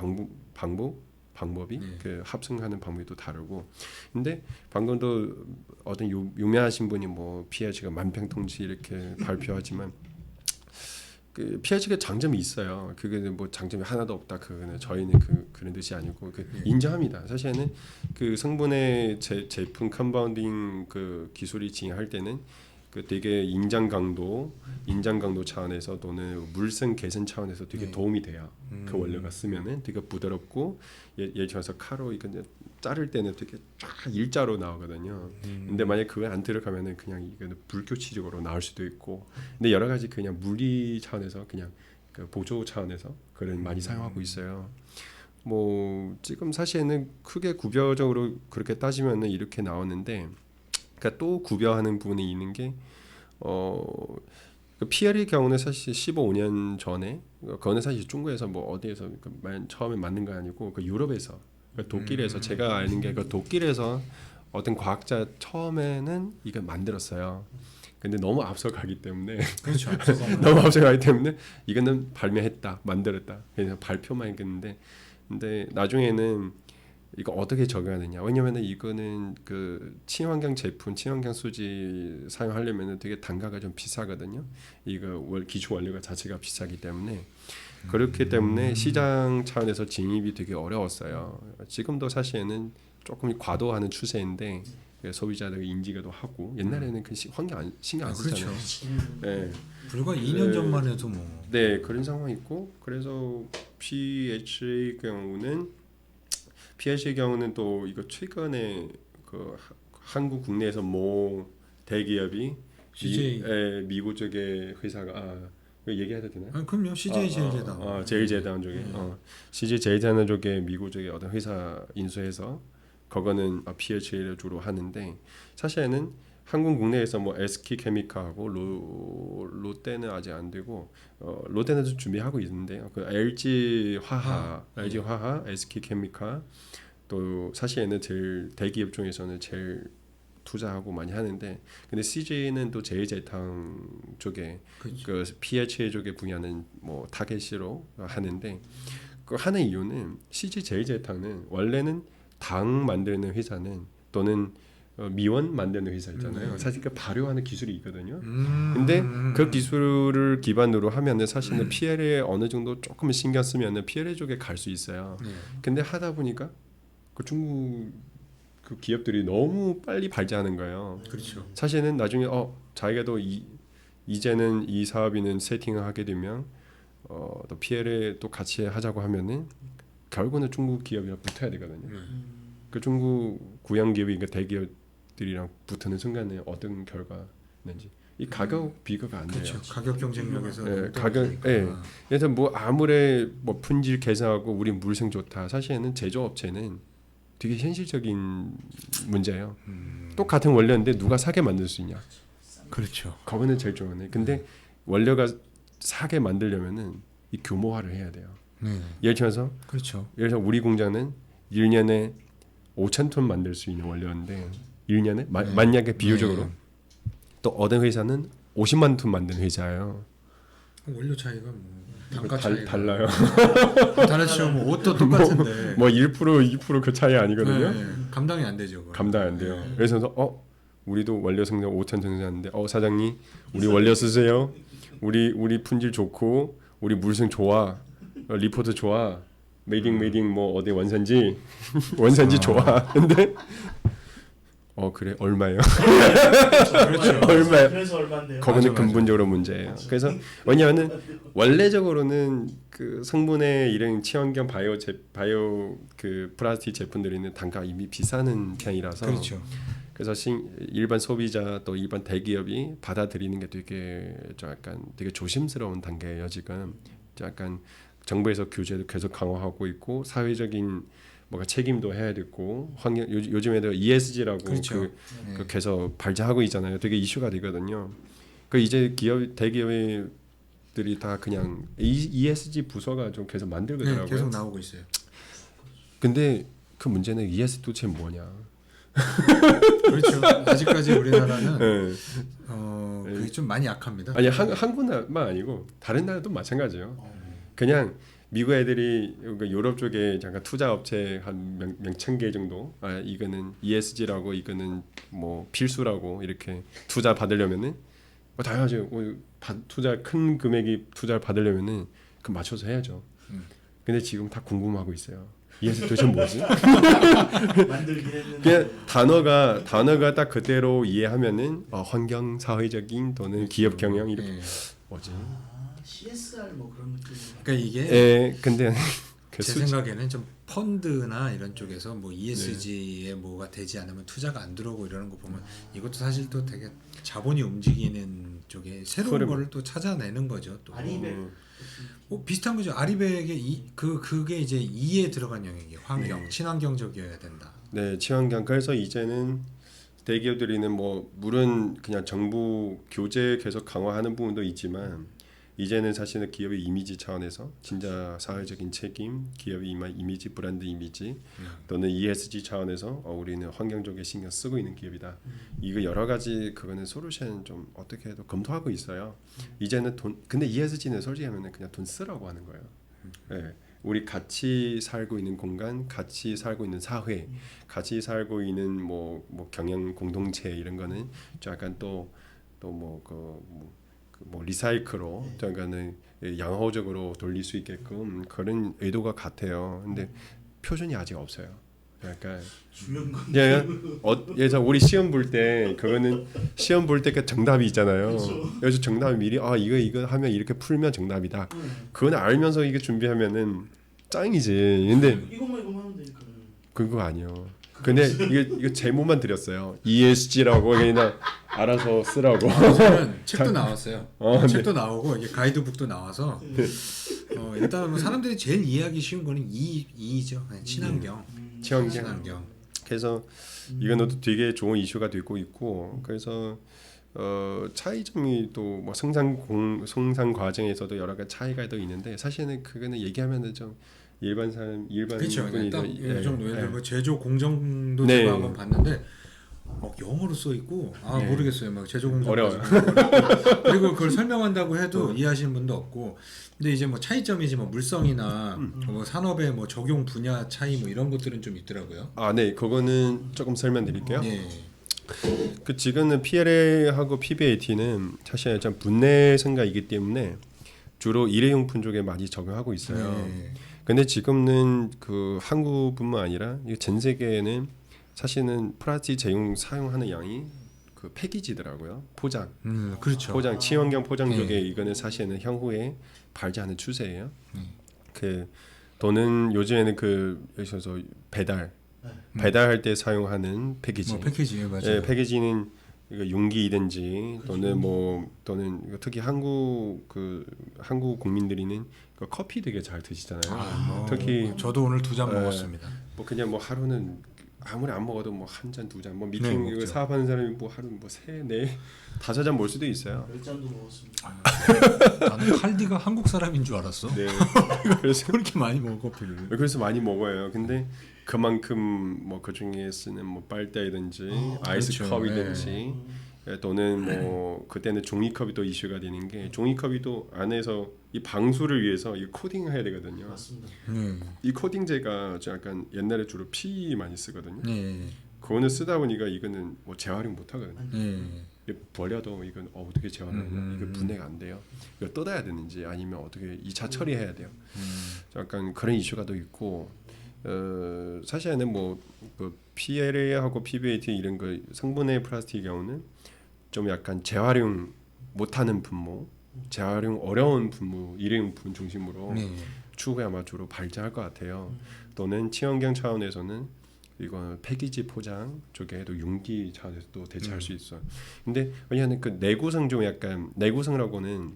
S2: 방법 방법이
S1: 네.
S2: 그 합성하는 방법이 또 다르고. 근데 방금도 어떤 유명하신 분이 뭐 pH가 만병통치 이렇게 발표하지만 그 pH가 장점이 있어요. 그게는 뭐 장점이 하나도 없다. 그거는 저희는 그런 뜻이 아니고 인정합니다. 사실은 그 성분의 제품 컴파운딩 그 기술이 진행할 때는 그 되게 인장 강도 차원에서 또는 물성 개선 차원에서 되게 도움이 돼요. 그 원료가 쓰면은 되게 부드럽고 예를 들어서 칼로 이거 자를 때는 되게 쫙 일자로 나오거든요. 근데 만약 그거 안 들어가면은 그냥 이거는 불규칙적으로 나올 수도 있고. 근데 여러 가지 그냥 물리 차원에서 그냥 그 보조 차원에서 그런 많이 사용하고 있어요. 뭐 지금 사실은 크게 구별적으로 그렇게 따지면은 이렇게 나오는데. 그러니까 또 구별하는 부분이 있는 게 그 PL의 경우는 사실 15년 전에 그거는 사실 중국에서 뭐 어디에서 처음에 만든 거 아니고 그 유럽에서 그 독일에서 제가 아는 게 그 독일에서 어떤 과학자 처음에는 이걸 만들었어요. 근데 너무 앞서가기 때문에
S1: 그렇죠.
S2: 너무 앞서가기 때문에 이거는 발명했다, 만들었다. 그냥 발표만 했는데 근데 나중에는 이거 어떻게 적용하느냐? 왜냐면은 이거는 그 친환경 제품, 친환경 수지 사용하려면은 되게 단가가 좀 비싸거든요. 이거 기초 원료가 자체가 비싸기 때문에 그렇기 때문에 시장 차원에서 진입이 되게 어려웠어요. 지금도 사실은 조금 과도하는 추세인데 소비자들 인지가 도 하고 옛날에는 그 환경 신경 안 쓰잖아요.
S1: 그렇죠.
S2: 네.
S1: 불과 2년 전만 해도 뭐.
S2: 네, 그런 상황이 있고 그래서 pH의 경우는 또 이거 최근에 그 한국 국내에서 모 대기업이
S1: CJ
S2: 미국 쪽의 회사가 이거 얘기해도 되나요?
S1: 그럼요. CJ 제일제당.
S2: 제일제당 쪽에 CJ 제일제당 쪽에 미국 쪽에 어떤 회사 인수해서 그거는 pH를 주로 하는데 사실은 한국 국내에서 뭐 SK케미칼하고 롯데는 아직 안 되고 롯데는 준비하고 있는데요. 그 LG 화학, SK케미칼 또 사실은 제일 대기업 중에서는 제일 투자하고 많이 하는데 근데 CJ는 또 제일제당 쪽에
S1: 그렇죠.
S2: 그 pH 쪽의 분야는 뭐 타겟으로 하는데 그 하는 이유는 CJ 제일제당은 원래는 당 만드는 회사는 또는 미원 만드는 회사 있잖아요. 사실 그 발효하는 기술이 있거든요. 근데 그 기술을 기반으로 하면은 사실은 PL에 어느 정도 조금 신경 쓰면은 PL 쪽에 갈 수 있어요.
S1: 네.
S2: 근데 하다 보니까 그 중국 그 기업들이 너무 빨리 발전하는 거예요.
S1: 그렇죠.
S2: 사실은 나중에 자기가도 이제는 이 사업이는 세팅을 하게 되면 또 PL에 또 같이 하자고 하면은 결국은 중국 기업이랑 붙어야 되거든요. 그 중국 구형 기업이 그러니까 대기업들이랑 붙는 순간에 어떤 결과는지 이 가격 비교가 안 돼요.
S1: 그렇죠. 가격 경쟁력에서
S2: 그래서 뭐 아무리 뭐 품질 개선하고 우리 물성 좋다. 사실은 제조업체는 되게 현실적인 문제예요. 똑같은 원료인데 누가 사게 만들 수 있냐?
S1: 그렇죠.
S2: 그거는 제일 좋은데. 근데 원료가 사게 만들려면은 이 규모화를 해야 돼요.
S1: 네.
S2: 예를 들어서
S1: 그렇죠.
S2: 예를 들어서 우리 공장은 1년에 5,000톤 만들 수 있는 원료인데 1년에 만약에 비유적으로 또 어떤 회사는 50만 톤 만드는 회사예요.
S1: 원료 차이가 뭐 단가 차이가
S2: 달라요.
S1: 다르죠. 뭐 옷도 똑같은데
S2: 뭐 1% 2% 그 차이 아니거든요.
S1: 네, 감당이 안 되죠. 그건.
S2: 감당 안 돼요. 그래서 우리도 원료 생산 5,000톤 생산하는데 사장님 우리 원료 쓰세요. 우리 품질 좋고 우리 물성 좋아. 리포트 좋아. 메이딩 뭐 어디 원산지 좋아. 근데 그래 얼마예요?
S1: 그렇죠.
S2: 얼마예요?
S3: 그래서 얼마인데요?
S2: 그거는
S1: 맞아.
S2: 근본적으로 문제예요. 그래서 왜냐하면 원래적으로는 그 성분의 이런 친환경 바이오 그 플라스틱 제품들이는 단가 이미 비싸는 편이라서
S1: 그렇죠.
S2: 그래서 일반 소비자 또 일반 대기업이 받아들이는 게 되게 좀 약간 되게 조심스러운 단계예요. 지금 약간 정부에서 규제도 계속 강화하고 있고 사회적인 뭔가 책임도 해야 되고 환경 요즘에도 ESG라고
S1: 그렇죠.
S2: 그 계속 발전하고 있잖아요. 되게 이슈가 되거든요. 그 이제 대기업들이 다 그냥 ESG 부서가 좀 계속 만들더라고요.
S1: 네, 계속 나오고 있어요.
S2: 근데 그 문제는 ESG 도대체 뭐냐?
S1: 그렇죠. 아직까지 우리나라는
S2: 네.
S1: 그게 좀 많이 약합니다.
S2: 아니 한국만 아니고 다른 나라도 마찬가지예요. 그냥 미국 애들이 유럽 쪽에 잠깐 투자 업체 한 몇천 개 정도, 이거는 ESG라고 이거는 뭐 필수라고 이렇게 투자 받으려면은 당연하죠. 투자 큰 금액이 투자를 받으려면은 그 맞춰서 해야죠. 근데 지금 다 궁금하고 있어요. ESG 도대체 뭐지?
S3: 만들긴 했는데
S2: 그냥 단어가 딱 그대로 이해하면은 환경 사회적인 또는 기업 경영 이렇게 뭐지?
S3: CSR 뭐 그런 느낌.
S1: 그러니까 이게
S2: 근데 그
S1: 제 생각에는 좀 펀드나 이런 쪽에서 뭐 ESG에 뭐가 되지 않으면 투자가 안 들어오고 이러는 거 보면 이것도 사실 또 되게 자본이 움직이는 쪽에 새로운
S2: 흐름.
S1: 거를 또 찾아내는 거죠. 또
S3: 아리백
S1: 비슷한 거죠. 아리백의 그게 이제 E에 들어간 영역이에요. 환경, 친환경적이어야 된다.
S2: 네, 친환경. 그래서 이제는 대기업들이는 뭐 물론 그냥 정부 교제 계속 강화하는 부분도 있지만 이제는 사실은 기업의 이미지 차원에서 진짜 사회적인 책임, 기업의 이미지, 브랜드 이미지 또는 ESG 차원에서 우리는 환경 쪽에 신경 쓰고 있는 기업이다. 이거 여러 가지 그거는 솔루션 좀 어떻게 해도 검토하고 있어요. 이제는 근데 ESG는 솔직히 하면은 그냥 돈 쓰라고 하는 거예요. 네. 우리 같이 살고 있는 공간, 같이 살고 있는 사회, 같이 살고 있는 뭐 경영 공동체 이런 거는 좀 약간 뭐 리사이클로 약간은 양호적으로 돌릴 수 있게끔 그런 의도가 같아요. 근데 표준이 아직 없어요. 약간
S3: 중요한 건
S2: 예서 우리 시험 볼 때 그거는 시험 볼 때 그 정답이 있잖아요. 그래서 정답이 미리 이거 하면 이렇게 풀면 정답이다. 그건 알면서 이게 준비하면은 짱이지. 근데
S3: 이것만 하면 되니까.
S2: 그거 아니요. 근데 이거 제목만 드렸어요. ESG라고 그냥 알아서 쓰라고.
S1: 저는 책도 나왔어요.
S2: 네.
S1: 책도 나오고 이게 가이드북도 나와서 일단 뭐 사람들이 제일 이해하기 쉬운 거는 E죠. 친환경. 친환경.
S2: 그래서 이거는 또 되게 좋은 이슈가 되고 있고 그래서 차이점이 또 뭐 생산 과정에서도 여러 가지 차이가 또 있는데 사실은 그거는 얘기하면은 좀 일반
S1: 그렇죠.
S2: 분이
S1: 딱 요즘 예를 들어 뭐 제조 공정도
S2: 네.
S1: 제가 한번 봤는데 영어로 써 있고
S2: 네.
S1: 모르겠어요. 막 제조 공정
S2: 어려워요.
S1: 그리고 그걸 설명한다고 해도 이해하시는 분도 없고. 근데 이제 뭐 차이점이지 뭐 물성이나 뭐 산업의 뭐 적용 분야 차이 뭐 이런 것들은 좀 있더라고요.
S2: 네, 그거는 조금 설명드릴게요.
S1: 예.
S2: 그 지금은 PLA하고 PBAT는 사실 좀 분해 생각이기 때문에 주로 일회용품 쪽에 많이 적용하고 있어요.
S1: 네.
S2: 근데 지금은 그 한국뿐만 아니라 전 세계에는 사실은 플라스틱 사용하는 양이 그 패키지더라고요. 포장.
S1: 그렇죠.
S2: 포장 친환경 포장
S1: 네.
S2: 쪽에 이거는 사실은 향후에 발전하는 추세예요. 그 또는 요즘에는 여기서 배달할 때 사용하는 패키지.
S1: 뭐 패키지 맞아요.
S2: 예, 패키지는 이거 용기이든지 또는 특히 한국 국민들이는 그 커피 되게 잘 드시잖아요. 특히
S1: 저도 오늘 2잔
S2: 예.
S1: 먹었습니다.
S2: 뭐 그냥 뭐 하루는 아무리 안 먹어도 뭐 한 잔, 두 잔, 뭐 미팅
S1: 네, 먹죠.
S2: 사업하는 사람이 뭐 하루 뭐 세, 네, 5잔 먹을 수도 있어요.
S3: 10잔도 먹었습니다.
S1: 나는 칼디가 한국 사람인 줄 알았어.
S2: 네. 그래서
S1: 그렇게 많이 먹어 커피를.
S2: 그래서 많이 먹어요. 근데 그만큼 뭐 그 중에 쓰는 뭐 빨대이든지 아이스
S1: 그렇죠.
S2: 컵이든지 또는 뭐 그때는 종이컵이 또 이슈가 되는 게 종이컵이 또 안에서 이 방수를 위해서 이 코팅해야 되거든요.
S3: 맞습니다.
S2: 이 코팅제가 좀 약간 옛날에 주로 피 많이 쓰거든요.
S1: 네.
S2: 그거는 쓰다 보니까 이거는 뭐 재활용 못 하거든요.
S1: 네.
S2: 이거 버려도 이건 어떻게 재활용하냐? 이거 분해가 안 돼요. 이거 뜯어야 되는지 아니면 어떻게 2차 처리해야 돼요. 약간 그런 이슈가 또 있고 사실은 뭐그 PLA하고 PBAT 이런 거 성분의 플라스틱 경우는 좀 약간 재활용 못하는 분모, 재활용 어려운 분모, 일회용품 중심으로
S1: 네.
S2: 추후에 아마 주로 발전할 것 같아요. 또는 친환경 차원에서는 이거 패키지 포장 쪽에도 용기 차원에서 또 대체할 수 있어. 근데 왜냐하면 그 내구성 좀 약간 내구성이라고는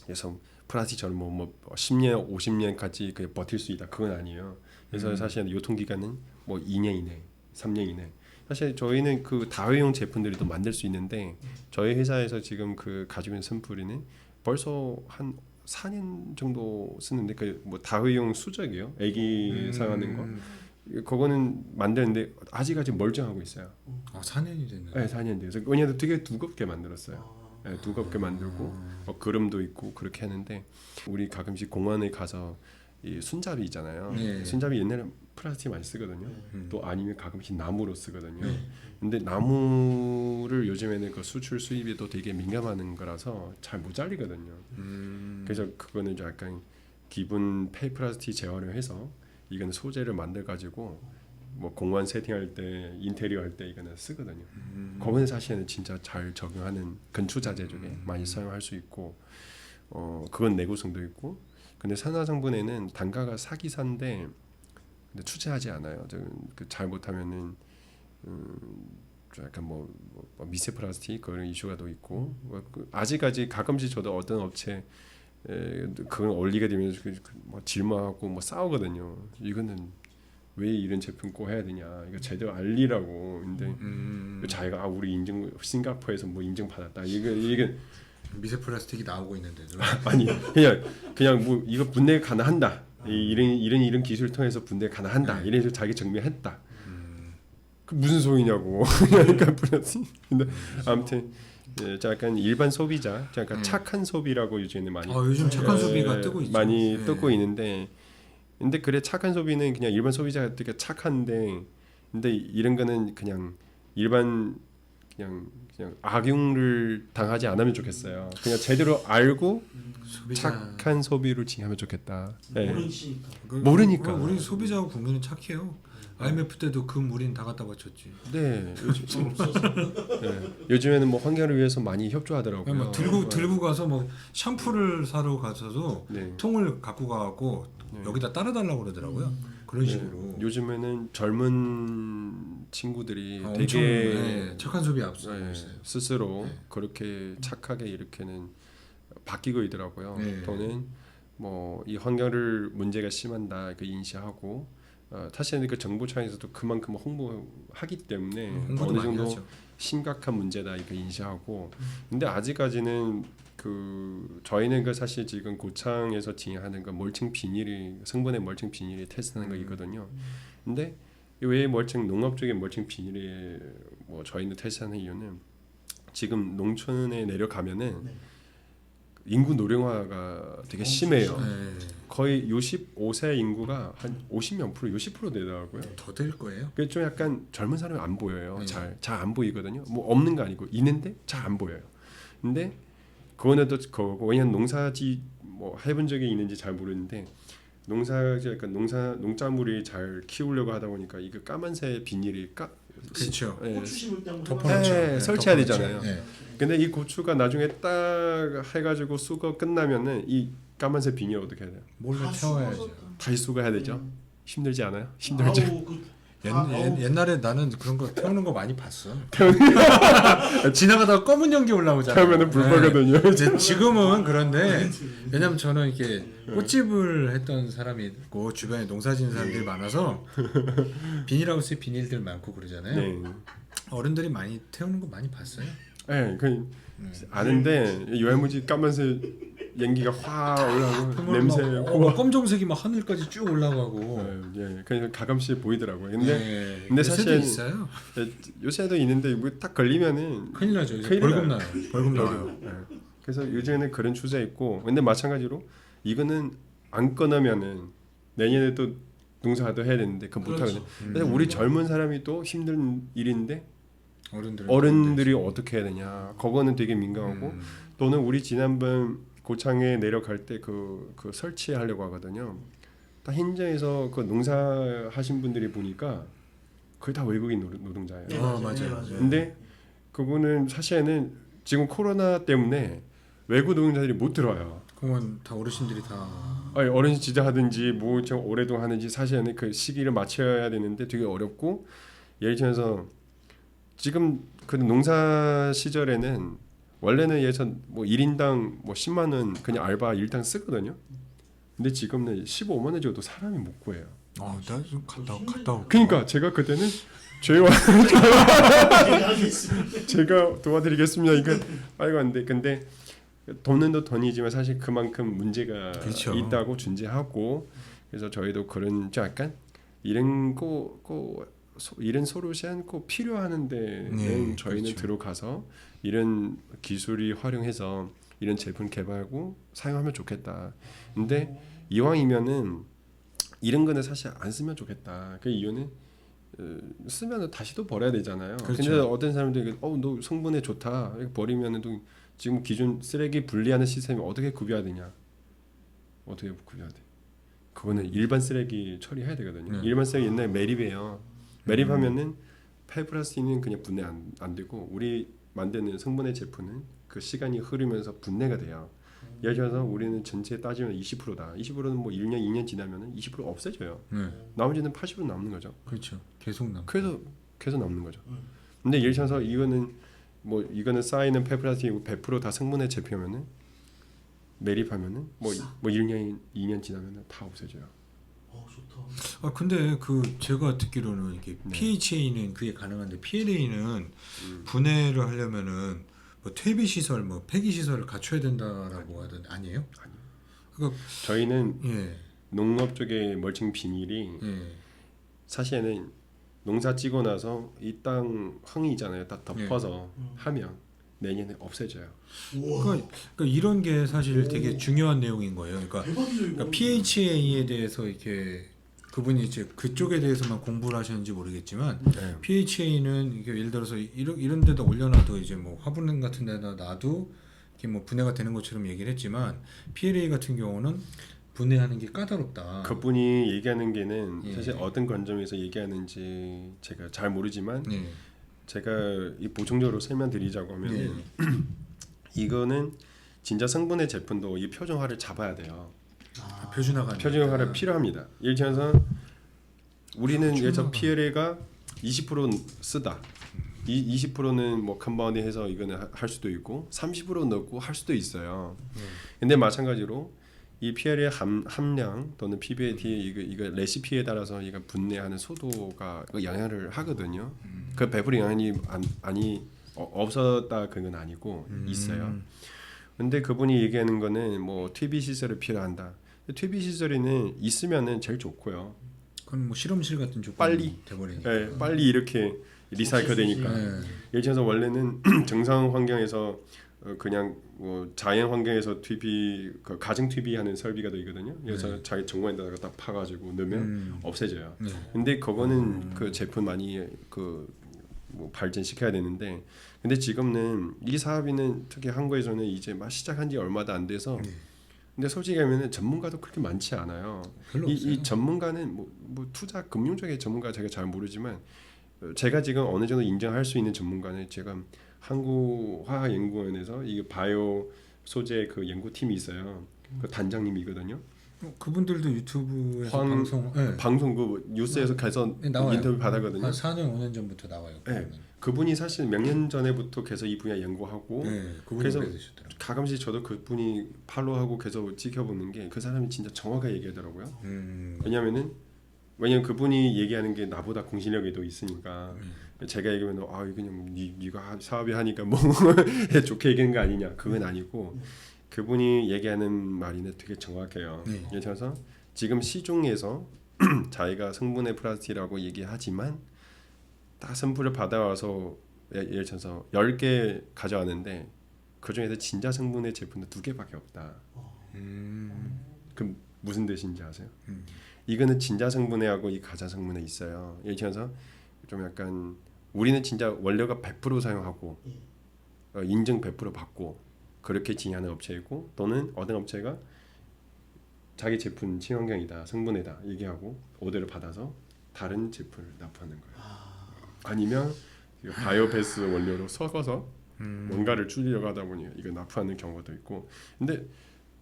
S2: 그래서 플라스틱처럼 뭐 10년, 50년까지 그 버틸 수 있다 그건 아니에요. 그래서 사실 유통기간은 뭐 2년 이내, 3년 이내. 사실 저희는 그 다회용 제품들이 또 만들 수 있는데 저희 회사에서 지금 그 가지고 있는 선풀이는 벌써 한 4년 정도 쓰는데 그 뭐 다회용 수저기요. 애기 사용하는 거. 그거는 만드는데 아직 멀쩡하고 있어요.
S1: 4년이 됐네.
S2: 네, 4년 돼서 왜냐하면 되게 두껍게 만들었어요. 네, 두껍게 만들고 그름도 있고 그렇게 하는데 우리 가끔씩 공원에 가서 이 손잡이 있잖아요.
S1: 네.
S2: 손잡이 옛날에 플라스틱 많이 쓰거든요.
S3: 네.
S2: 또 아니면 가끔씩 나무로 쓰거든요.
S3: 네.
S2: 근데 나무를 요즘에는 그 수출 수입이 또 되게 민감한 거라서 잘 못 잘리거든요. 그래서 그거는 좀 약간 기본 폐플라스틱 재활용을 해서 이거는 소재를 만들 가지고 뭐 공원 세팅할 때 인테리어 할 때 이거는 쓰거든요. 그거는 사실은 진짜 잘 적용하는 건축 자재 중에 많이 사용할 수 있고 그건 내구성도 있고 근데 산화성분에는 단가가 사기 산데 근데 추진하지 않아요. 그 잘못하면은 좀 약간 뭐 미세 플라스틱 그런 이슈가 또 있고 아직까지 가끔씩 저도 어떤 업체 그걸 올리게 되면 뭐 질문하고 뭐 싸우거든요. 이거는 왜 이런 제품 꼭 해야 되냐? 이거 제대로 알리라고. 근데 자기가 우리 인증 싱가포르에서 뭐 인증 받았다. 이게
S1: 미세 플라스틱이 나오고 있는데도
S2: 아니 그냥 뭐 이거 분해 가능한다. 이런 기술을 통해서 분해 가능한다. 이런 식으로 자기 증명했다. 그 무슨 소리냐고. 그러니까 플라스틱. 근데 아무튼 약간 일반 소비자, 약간 착한 소비라고 요즘에 많이.
S1: 요즘 착한 소비가 뜨고 있죠.
S2: 많이
S1: 네.
S2: 뜨고 있는데, 근데 그래 착한 소비는 그냥 일반 소비자가 되게 착한데, 근데 이런 거는 그냥 일반 그냥 악용을 당하지 않으면 좋겠어요. 그냥 제대로 알고
S1: 소비자
S2: 착한 소비를 지하면 좋겠다. 네.
S3: 모르시니까.
S2: 모르니까.
S1: 우리 소비자하고 국민은 착해요. IMF 때도 금 우린 다 갖다 바쳤지.
S2: 네, 요즘에는 뭐 환경을 위해서 많이 협조하더라고요.
S1: 막 들고 가서 뭐 샴푸를 사러 가서도
S2: 네.
S1: 통을 갖고 가고 여기다 따라 달라고 그러더라고요. 그런 식으로.
S2: 요즘에는 젊은 친구들이
S1: 엄청
S2: 되게
S1: 착한 소비 앞서고
S2: 네,
S1: 있어요.
S2: 스스로 그렇게 착하게 이렇게는 바뀌고 있더라고요.
S1: 네.
S2: 또는 뭐 이 환경을 문제가 심한다 그 인식하고 사실은 그 정부 차원에서도 그만큼 홍보하기 때문에
S1: 홍보도
S2: 어느
S1: 많이
S2: 정도
S1: 하죠.
S2: 심각한 문제다 이거 인식하고 근데 아직까지는 그 저희는 그 사실 지금 고창에서 진행하는 그 멀칭 비닐이 성분의 멀칭 비닐이 테스트하는 거 있거든요. 근데 왜 멀칭 농업 쪽의 멀칭 비닐이 뭐 저희는 테스트하는 이유는 지금 농촌에 내려가면은
S3: 네.
S2: 인구 노령화가 되게 심해요.
S1: 네.
S2: 거의 65세 인구가 한 50몇 프로, 60% 되더라고요.
S1: 더 될 거예요.
S2: 그게 좀 약간 젊은 사람이 안 보여요.
S1: 네.
S2: 잘 안 보이거든요. 뭐 없는 거 아니고 있는데 잘 안 보여요. 근데 그거는 또 그거고 왜냐면 농사지 뭐 해본 적이 있는지 잘 모르는데 농작물이 잘 키우려고 하다 보니까 이거 까만색 비닐이
S1: 그렇죠.
S3: 고추 심을 때
S1: 덮어놓죠.
S2: 네, 설치해야
S1: 덮어놓죠.
S2: 되잖아요.
S1: 네.
S2: 근데 이 고추가 나중에 딱 해가지고 수거 끝나면은 이 까만색 비닐 어떻게 해야 돼요?
S1: 몰래 태워야죠.
S2: 다시 수거해야 되죠. 힘들지 않아요? 힘들죠.
S1: 옛날에 나는 그런 거 태우는 거 많이 봤어. 지나가다가 검은 연기 올라오잖아요.
S2: 태우면은 불거든요.
S1: 이제 지금은 그런데 왜냐면 저는 이렇게 꽃집을 했던 사람이 있고 주변에 농사짓는 사람들이 많아서 비닐하우스에 비닐들 많고 그러잖아요.
S2: 네.
S1: 어른들이 많이 태우는 거 많이 봤어요.
S2: 네, 그 아는데 유해무지 까만색 연기가 확 올라오고 냄새
S1: 검정색이 막 하늘까지 쭉 올라가고.
S2: 예, 그래서 가끔씩 보이더라고요. 근데
S1: 네,
S2: 근데
S1: 요새도
S2: 사실
S1: 있어요.
S2: 요새도 있는데 뭐 딱 걸리면은
S1: 큰일 나죠. 이제
S2: 큰일
S1: 벌금
S2: 나요.
S1: 나요. 벌금 나요.
S2: 예. 그래서 요즘에는 그런 추세 있고 근데 마찬가지로 이거는 안 끊으면은 내년에 또 농사도 해야 되는데 그거 못 하거든요. 그래서 우리 젊은 사람이 또 힘든 일인데 어른들이 어떻게 해야 되냐. 그거는 되게 민감하고 또는 우리 지난번 고창에 내려갈 때 그 설치하려고 하거든요. 딱 현장에서 그 농사 하신 분들이 보니까 거의 다 외국인 노동자예요.
S3: 네,
S1: 맞아요.
S2: 근데 그거는 사실은 지금 코로나 때문에 외국 노동자들이 못 들어와요.
S1: 그건 다 어르신들이 다.
S2: 아니, 어른 지자하든지 뭐 좀 오래동안 하는지 사실은 그 시기를 맞춰야 되는데 되게 어렵고 예를 들어서 지금 그 농사 시절에는 원래는 예전 뭐 1인당 뭐 10만 원 그냥 알바 일당 쓰거든요. 근데 지금은 15만 원 줘도 사람이 못 구해요.
S1: 나좀 갔다 올게.
S2: 그러니까 제가 그때는 제가 도와드리겠습니다. 이건 말고 안 돼. 근데 돈은 또 돈이지만 사실 그만큼 문제가
S1: 그렇죠.
S2: 있다고 준비하고 그래서 저희도 그런 좀 약간 이런 이런 솔루션 꼭 필요하는데 저희는
S1: 그렇죠.
S2: 들어가서 이런 기술이 활용해서 이런 제품 개발하고 사용하면 좋겠다. 근데 이왕이면은 이런 거는 사실 안 쓰면 좋겠다. 그 이유는 쓰면 다시 또 버려야 되잖아요.
S1: 그렇죠.
S2: 근데 어떤 사람들이 너 성분에 좋다 이렇게 버리면은 또 지금 기존 쓰레기 분리하는 시스템이 어떻게 구비해야 되냐? 어떻게 구비해야 돼? 그거는 일반 쓰레기 처리해야 되거든요. 일반 쓰레기 옛날에 매립이에요. 매립하면은 폐플라스틱은 그냥 분해 안 되고 우리 만드는 성분의 제품은 그 시간이 흐르면서 분해가 돼요. 예를 들어서 우리는 전체 따지면 20%다. 20%는 뭐 1년, 2년 지나면은 20% 없어져요. 나머지는 80% 남는 거죠.
S1: 그렇죠. 계속 남.
S2: 그래서 계속 남는 거죠. 근데 예를 들어서 이거는 쌓이는 폐플라스틱 100% 다 성분의 제품이면은 매립하면은 뭐 1년, 2년 지나면은 다 없어져요.
S3: 좋다.
S1: 근데 제가 듣기로는 이게
S2: 네.
S1: PHA는 그게 가능한데 PLA는 분해를 하려면은 뭐 퇴비 시설, 뭐 폐기 시설을 갖춰야 된다라고 하던데 아니에요?
S2: 아니요.
S1: 그러니까
S2: 저희는
S1: 예.
S2: 농업 쪽의 멀칭 비닐이
S1: 예.
S2: 사실은 농사 찌고 나서 이 땅 황이 있잖아요. 다 덮어서 하면 내년에 없어져요.
S1: 그러니까 이런 게 사실 되게 중요한 내용인 거예요. 그러니까,
S3: 대박이죠 이거.
S1: PHA에 대해서 이렇게 그분이 이제 그쪽에 대해서만 공부를 하셨는지 모르겠지만
S2: 네.
S1: PHA는 이게 예를 들어서 이런 데다 올려놔도 이제 뭐 화분 같은 데다 놔도 이렇게 뭐 분해가 되는 것처럼 얘기를 했지만 PLA 같은 경우는 분해하는 게 까다롭다.
S2: 그분이 얘기하는 게는
S1: 예.
S2: 사실 어떤 관점에서 얘기하는지 제가 잘 모르지만
S1: 예.
S2: 제가 이 보충적으로 설명드리자고 하면
S1: 예.
S2: 이거는 진짜 성분의 제품도 이 표준화를 잡아야 돼요.
S1: 표준화가
S2: 표준화가 필요합니다. 예를 들어서 우리는 예를 들어 PLA가 20% 쓰다. 이 20%는 뭐 컴파운드 해서 이거는 할 수도 있고 30% 넣고 할 수도 있어요. 근데 마찬가지로 이 PLA 함량 또는 PBAT 이거 레시피에 따라서 이거 분해하는 소도가 영향을 하거든요. 그 배불리 영향이 없었다 그건 아니고 있어요. 근데 그분이 얘기하는 거는 뭐 퇴비 시설이 필요한다. 퇴비 시설에는 있으면은 제일 좋고요.
S1: 그건 뭐 실험실 같은 조건이
S2: 빨리.
S1: 돼버리니까.
S2: 네, 빨리 이렇게 리사이클 되니까.
S1: 네.
S2: 예를 들어서 원래는 정상 환경에서 그냥 뭐 자연 환경에서 퇴비 가정 퇴비하는 설비가 돼 있거든요. 그래서 자기 정원에다가 딱 파가지고 넣으면 없애져요.
S1: 네.
S2: 근데 그거는 그 제품 많이 뭐 발전시켜야 되는데, 근데 지금은 이 사업이는 특히 한국에서는 이제 막 시작한 지 얼마도 안 돼서. 근데 솔직히 하면은 전문가도 그렇게 많지 않아요.
S1: 별로 없어요.
S2: 이 전문가는 뭐 투자 금융 쪽의 전문가 제가 잘 모르지만 제가 지금 어느 정도 인정할 수 있는 전문가는 지금 한국화학연구원에서 이 바이오 소재 그 연구팀이 있어요. 그 단장님이거든요.
S1: 그분들도 유튜브에서
S2: 방송 그 뉴스에서 계속
S1: 나와요.
S2: 인터뷰 받았거든요.
S1: 한 4년 5년 전부터 나와요.
S2: 네. 그분이 사실 몇 년 전에부터 계속 이 분야 연구하고 그래서 가끔씩 저도 그분이 팔로우하고 계속 지켜보는 게 그 사람이 진짜 정확하게 얘기하더라고요. 왜냐면 그분이 얘기하는 게 나보다 공신력이 더 있으니까 제가 얘기하면 이거 그냥 네가 사업이 하니까 뭐 좋게 얘기하는 거 아니냐, 그건 아니고 그분이 얘기하는 말이는 되게 정확해요. 예를 들어서 지금 시중에서 자기가 성분의 플라스틱이라고 얘기하지만 딱 선풀을 받아와서 예를 들어서 10개 가져왔는데 그 중에서 진짜 성분의 제품은 2개밖에 없다. 그럼 무슨 뜻인지 아세요? 이거는 진짜 성분해하고 이 가짜 성분에 있어요. 예를 들어서 좀 약간 우리는 진짜 원료가 100% 사용하고 인증 100% 받고 그렇게 진행하는 업체이고, 또는 어떤 업체가 자기 제품 친환경이다, 성분이다 얘기하고 오더를 받아서 다른 제품을 납품하는 거예요. 아니면 바이오베스 원료로 섞어서 뭔가를 줄이려고 하다 보니 이거 납품하는 경우도 있고. 근데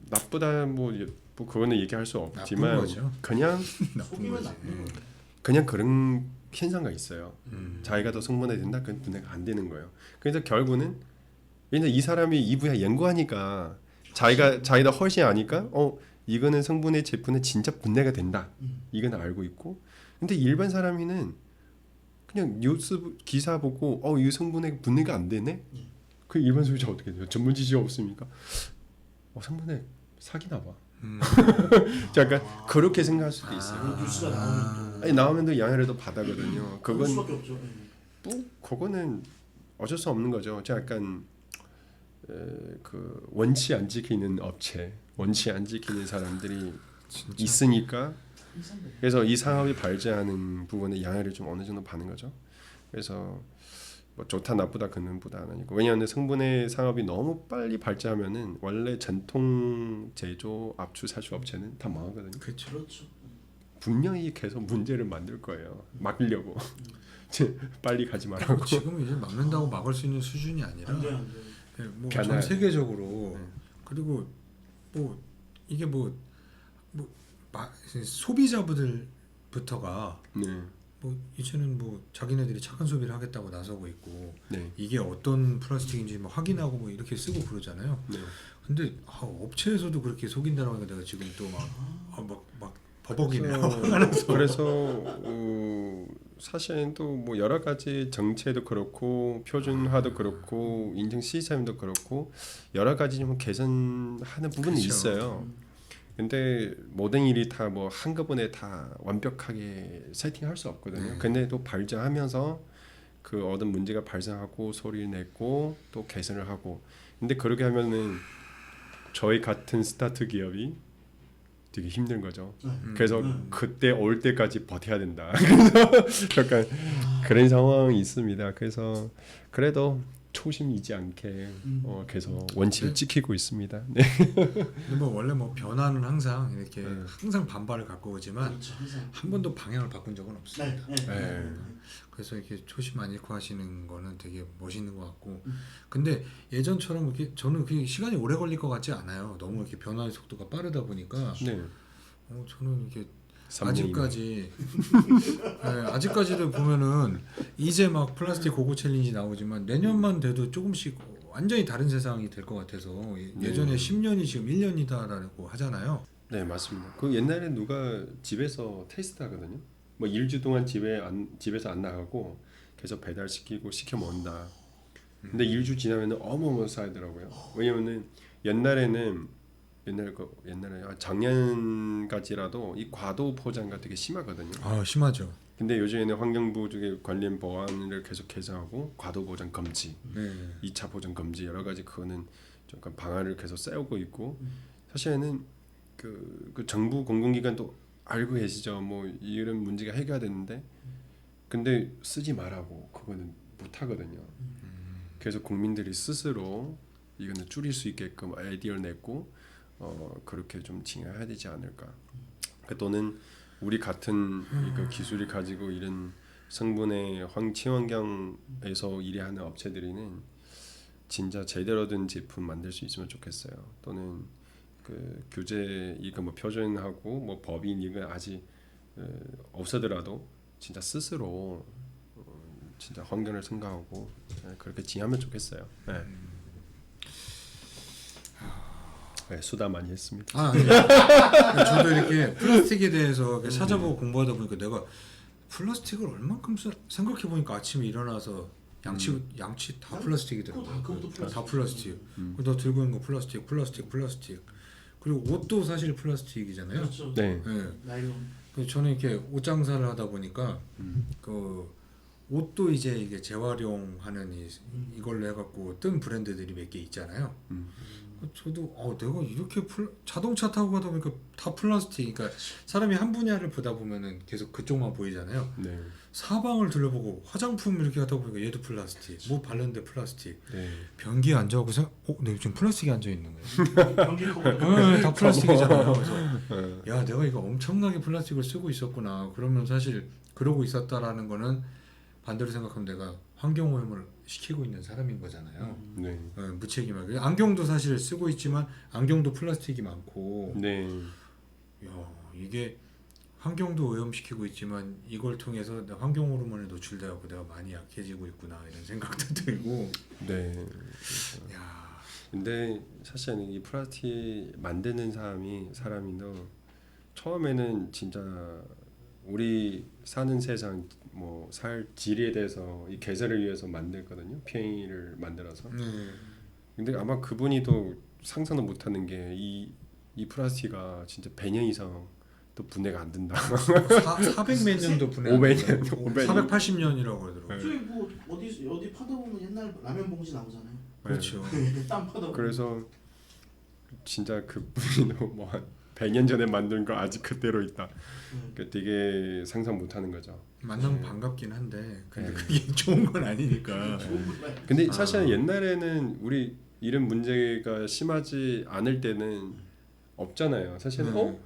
S2: 나쁘다 뭐 그거는 얘기할 수 없지만 그냥
S3: 속이면 나쁜 거죠.
S2: 그냥 그런 현상가 있어요. 자기가 더 성분해 된다, 그 분해가 안 되는 거예요. 그래서 결국은 왜냐면 이 사람이 이 분야 연구하니까 자기가 훨씬 아니까 이거는 성분의 제품은 진짜 분해가 된다, 이건 알고 있고. 근데 일반 사람이는 그냥 뉴스 기사 보고 이 성분의 분해가 안 되네. 그 일반 소비자 어떻게 돼요? 전문 지식이 없으니까 성분의 사기나 봐. 약간 그렇게 생각할 수도 있어요.
S3: 뉴스가 나오면 또
S2: 나오면 또 양해를 또 받아거든요.
S3: 그럴 수밖에 없죠.
S2: 뭐 그거는 어쩔 수 없는 거죠. 약간 그 원치 안 지키는 업체, 원치 안 지키는 사람들이 있으니까
S3: 생산돼.
S2: 그래서 이 상업이 발전하는 부분에 양해를 좀 어느 정도 받는 거죠. 그래서 뭐 좋다 나쁘다 그는보다는 아니고 왜냐하면 성분의 상업이 너무 빨리 발전하면은 원래 전통 제조 압축 사수 업체는 다 망하거든요.
S1: 그렇죠.
S2: 분명히 계속 문제를 만들 거예요. 막으려고 빨리 가지 말라고.
S1: 뭐 지금 이제 막는다고 막을 수 있는 수준이 아니라
S3: 안 돼, 안 돼.
S1: 예, 뭐
S2: 변화야
S1: 전 세계적으로
S2: 네.
S1: 그리고 뭐 이게 소비자분들부터가
S2: 네,
S1: 뭐 이제는 뭐 자기네들이 착한 소비를 하겠다고 나서고 있고
S2: 네,
S1: 이게 어떤 플라스틱인지 뭐 확인하고 뭐 이렇게 쓰고 그러잖아요.
S2: 네.
S1: 근데 업체에서도 그렇게 속인다라고 하니까 내가 지금 또 막 버벅이네요.
S2: 그래서 사실은 또 뭐 여러 가지 정체도 그렇고 표준화도 그렇고 인증 시스템도 그렇고 여러 가지 좀 개선하는 부분이
S1: 그렇죠.
S2: 있어요. 근데 모든 일이 다 뭐 한꺼번에 다 완벽하게 세팅할 수 없거든요. 근데 또 발전하면서 그 얻은 문제가 발생하고 소리를 냈고 또 개선을 하고. 근데 그렇게 하면은 저희 같은 스타트 기업이 되게 힘든 거죠. 그래서 그때 올 때까지 버텨야 된다. 그래서 약간 그런 상황이 있습니다. 그래서 그래도 초심 잃지 않게 계속 원칙을 지키고 있습니다. 네.
S1: 근데 뭐 원래 뭐 변화는 항상 이렇게 항상 반발을 갖고 오지만
S3: 그렇죠, 항상.
S1: 한 번도 방향을 바꾼 적은 없습니다.
S2: 네.
S1: 그래서 이렇게 초심 안 잃고 하시는 거는 되게 멋있는 것 같고 근데 예전처럼 이렇게 저는 그 시간이 오래 걸릴 것 같지 않아요. 너무 이렇게 변화의 속도가 빠르다 보니까
S2: 네.
S1: 저는 이게
S2: 3년
S1: 아직까지 아직까지도 보면은 이제 막 플라스틱 고고 챌린지 나오지만 내년만 돼도 조금씩 완전히 다른 세상이 될 것 같아서 예전에 10년이 지금 1년이다라고 하잖아요.
S2: 네, 맞습니다. 그 옛날에 누가 집에서 테스트 하거든요. 뭐 일주 동안 집에서 안 나가고 계속 배달시키고 시켜 먹는다. 근데 일주 지나면은 어마어마 쌓이더라고요. 왜냐면은 옛날에 작년까지라도 이 과도 포장가 되게 심하거든요.
S1: 아 심하죠.
S2: 근데 요즘에는 환경부 쪽에 관련 보안을 계속 개선하고 과도 포장 금지,
S1: 네.
S2: 2차 포장 금지 여러 가지 그거는 약간 방안을 계속 세우고 있고 사실은 그 정부 공공기관도 알고 계시죠. 뭐 이런 문제가 해결되는데 근데 쓰지 말라고 그거는 못 하거든요. 그래서 국민들이 스스로 이거는 줄일 수 있게끔 아이디어를 냈고 그렇게 좀 진행해야 되지 않을까. 또는 우리 같은 그 기술이 가지고 이런 성분의 친환경에서 일하는 업체들이는 진짜 제대로 된 제품 만들 수 있으면 좋겠어요. 또는 그 규제 이거 뭐 표준하고 뭐 법인 이거 아직 없어더라도 진짜 스스로 진짜 환경을 생각하고 그렇게 지하면 좋겠어요. 네. 네, 수다 많이 했습니다.
S1: 저도 이렇게 플라스틱에 대해서 이렇게 찾아보고 공부하다 보니까 내가 플라스틱을 얼만큼 생각해 보니까 아침에 일어나서 양치 다 플라스틱이더라고요.
S3: 그것도
S1: 다 플라스틱. 너 들고 있는 거 플라스틱. 그리고 옷도 사실 플라스틱이잖아요.
S3: 그렇죠.
S2: 네.
S1: 네.
S3: 나일론.
S1: 그래서 저는 이렇게 옷 장사를 하다 보니까 그 옷도 이제 이게 재활용하는 이걸로 해갖고 뜬 브랜드들이 몇 개 있잖아요. 저도 내가 이렇게 자동차 타고 가다 보니까 다 플라스틱. 그러니까 사람이 한 분야를 보다 보면은 계속 그쪽만 보이잖아요.
S2: 네.
S1: 사방을 둘러보고 화장품 이렇게 하다 보니까 얘도 플라스틱. 뭐 바르는데 플라스틱.
S2: 네.
S1: 변기에 앉아갖고 내가 지금 플라스틱에 앉아 있는 거예요.
S3: 변기 커버.
S1: 다 플라스틱이잖아요. 그래서 야 내가 이거 엄청나게 플라스틱을 쓰고 있었구나. 그러면 사실 그러고 있었다라는 거는 반대로 생각하면 내가 환경오염을 시키고 있는 사람인 거잖아요.
S2: 네.
S1: 무책임하게. 안경도 사실 쓰고 있지만 안경도 플라스틱이 많고
S2: 네.
S1: 야 이게 환경도 오염시키고 있지만 이걸 통해서 내 환경 호르몬에 노출되고 내가 많이 약해지고 있구나 이런 생각도 들고.
S2: 네.
S1: 야.
S2: 근데 사실은 이 플라스틱 만드는 사람이도 처음에는 진짜 우리 사는 세상 뭐 살 질에 대해서 이 개선을 위해서 만들거든요. PA를 만들어서. 근데 아마 그분이 또 상상도 못하는 게 이 플라스틱이 진짜 100년 이상 또 분해가 안 된다.
S1: 400 몇 년도 분해.
S2: 500년,
S1: 480년이라고 그러더라고요.
S2: 네.
S3: 저기 뭐 어디 파다 보면 옛날 라면 봉지 나오잖아요.
S1: 그렇죠.
S3: 땀 파다 보면.
S2: 그래서 진짜 그분이 뭐한 100년 전에 만든 거 아직 그대로 있다. 그러니까 되게 상상 못하는 거죠.
S1: 만나면 반갑긴 한데 근데 그게 좋은 건 아니니까.
S2: 근데 사실 옛날에는 우리 이런 문제가 심하지 않을 때는 없잖아요. 사실은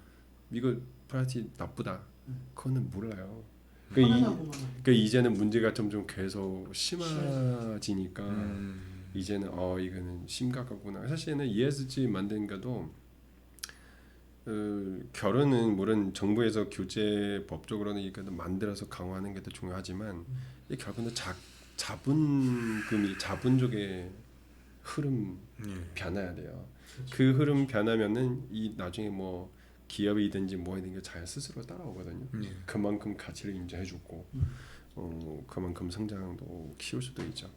S2: 이거 프라이티 나쁘다. 그거는 몰라요. 그러니까 이제는 문제가 점점 계속 심해지니까 이제는 이거는 심각하구나. 사실은 ESG 만든 것도 결혼은 물론 정부에서 규제 법적으로는 이거 만들어서 강화하는 게 더 중요하지만 이 결국은 자본적의 흐름 변해야 돼요. 그 흐름 변하면은 이 나중에 뭐 기업이든지 뭐이든지 자연 스스로 따라오거든요. 그만큼 가치를 인정해주고 그만큼 성장도 키울 수도 있죠.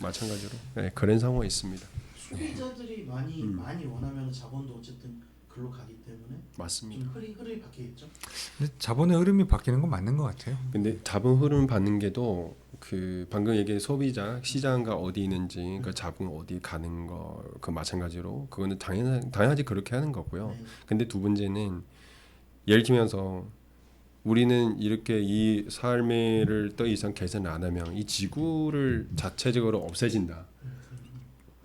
S2: 마찬가지로 그런 상황이 있습니다.
S3: 소비자들이 많이 원하면 자본도 어쨌든 글로 가기 때문에
S2: 맞습니다.
S3: 좀 흐름이 바뀌겠죠.
S1: 근데 자본의 흐름이 바뀌는 건 맞는 것 같아요.
S2: 근데 자본 흐름 받는 게도 그 방금 얘기한 소비자 시장가 어디 있는지 그 자본 어디 가는 거 그 마찬가지로 그거는 당연하지 그렇게 하는 거고요. 근데 두 번째는 예를 들면서 우리는 이렇게 이 삶을 더 이상 개선 안 하면 이 지구를 자체적으로 없애진다.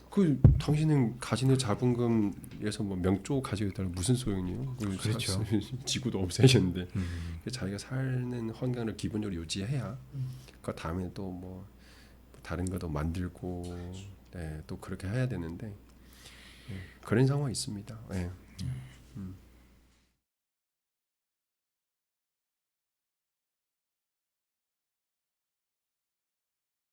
S2: 그 당신은 가지는 자본금에서 뭐 명조 가지고 있다면 무슨 소용이요?
S1: 그렇죠.
S2: 지구도 없애셨는데 자기가 사는 환경을 기본적으로 유지해야 그 다음에 또 뭐 다른 것도 만들고 또 그렇게 해야 되는데 그런 상황이 있습니다.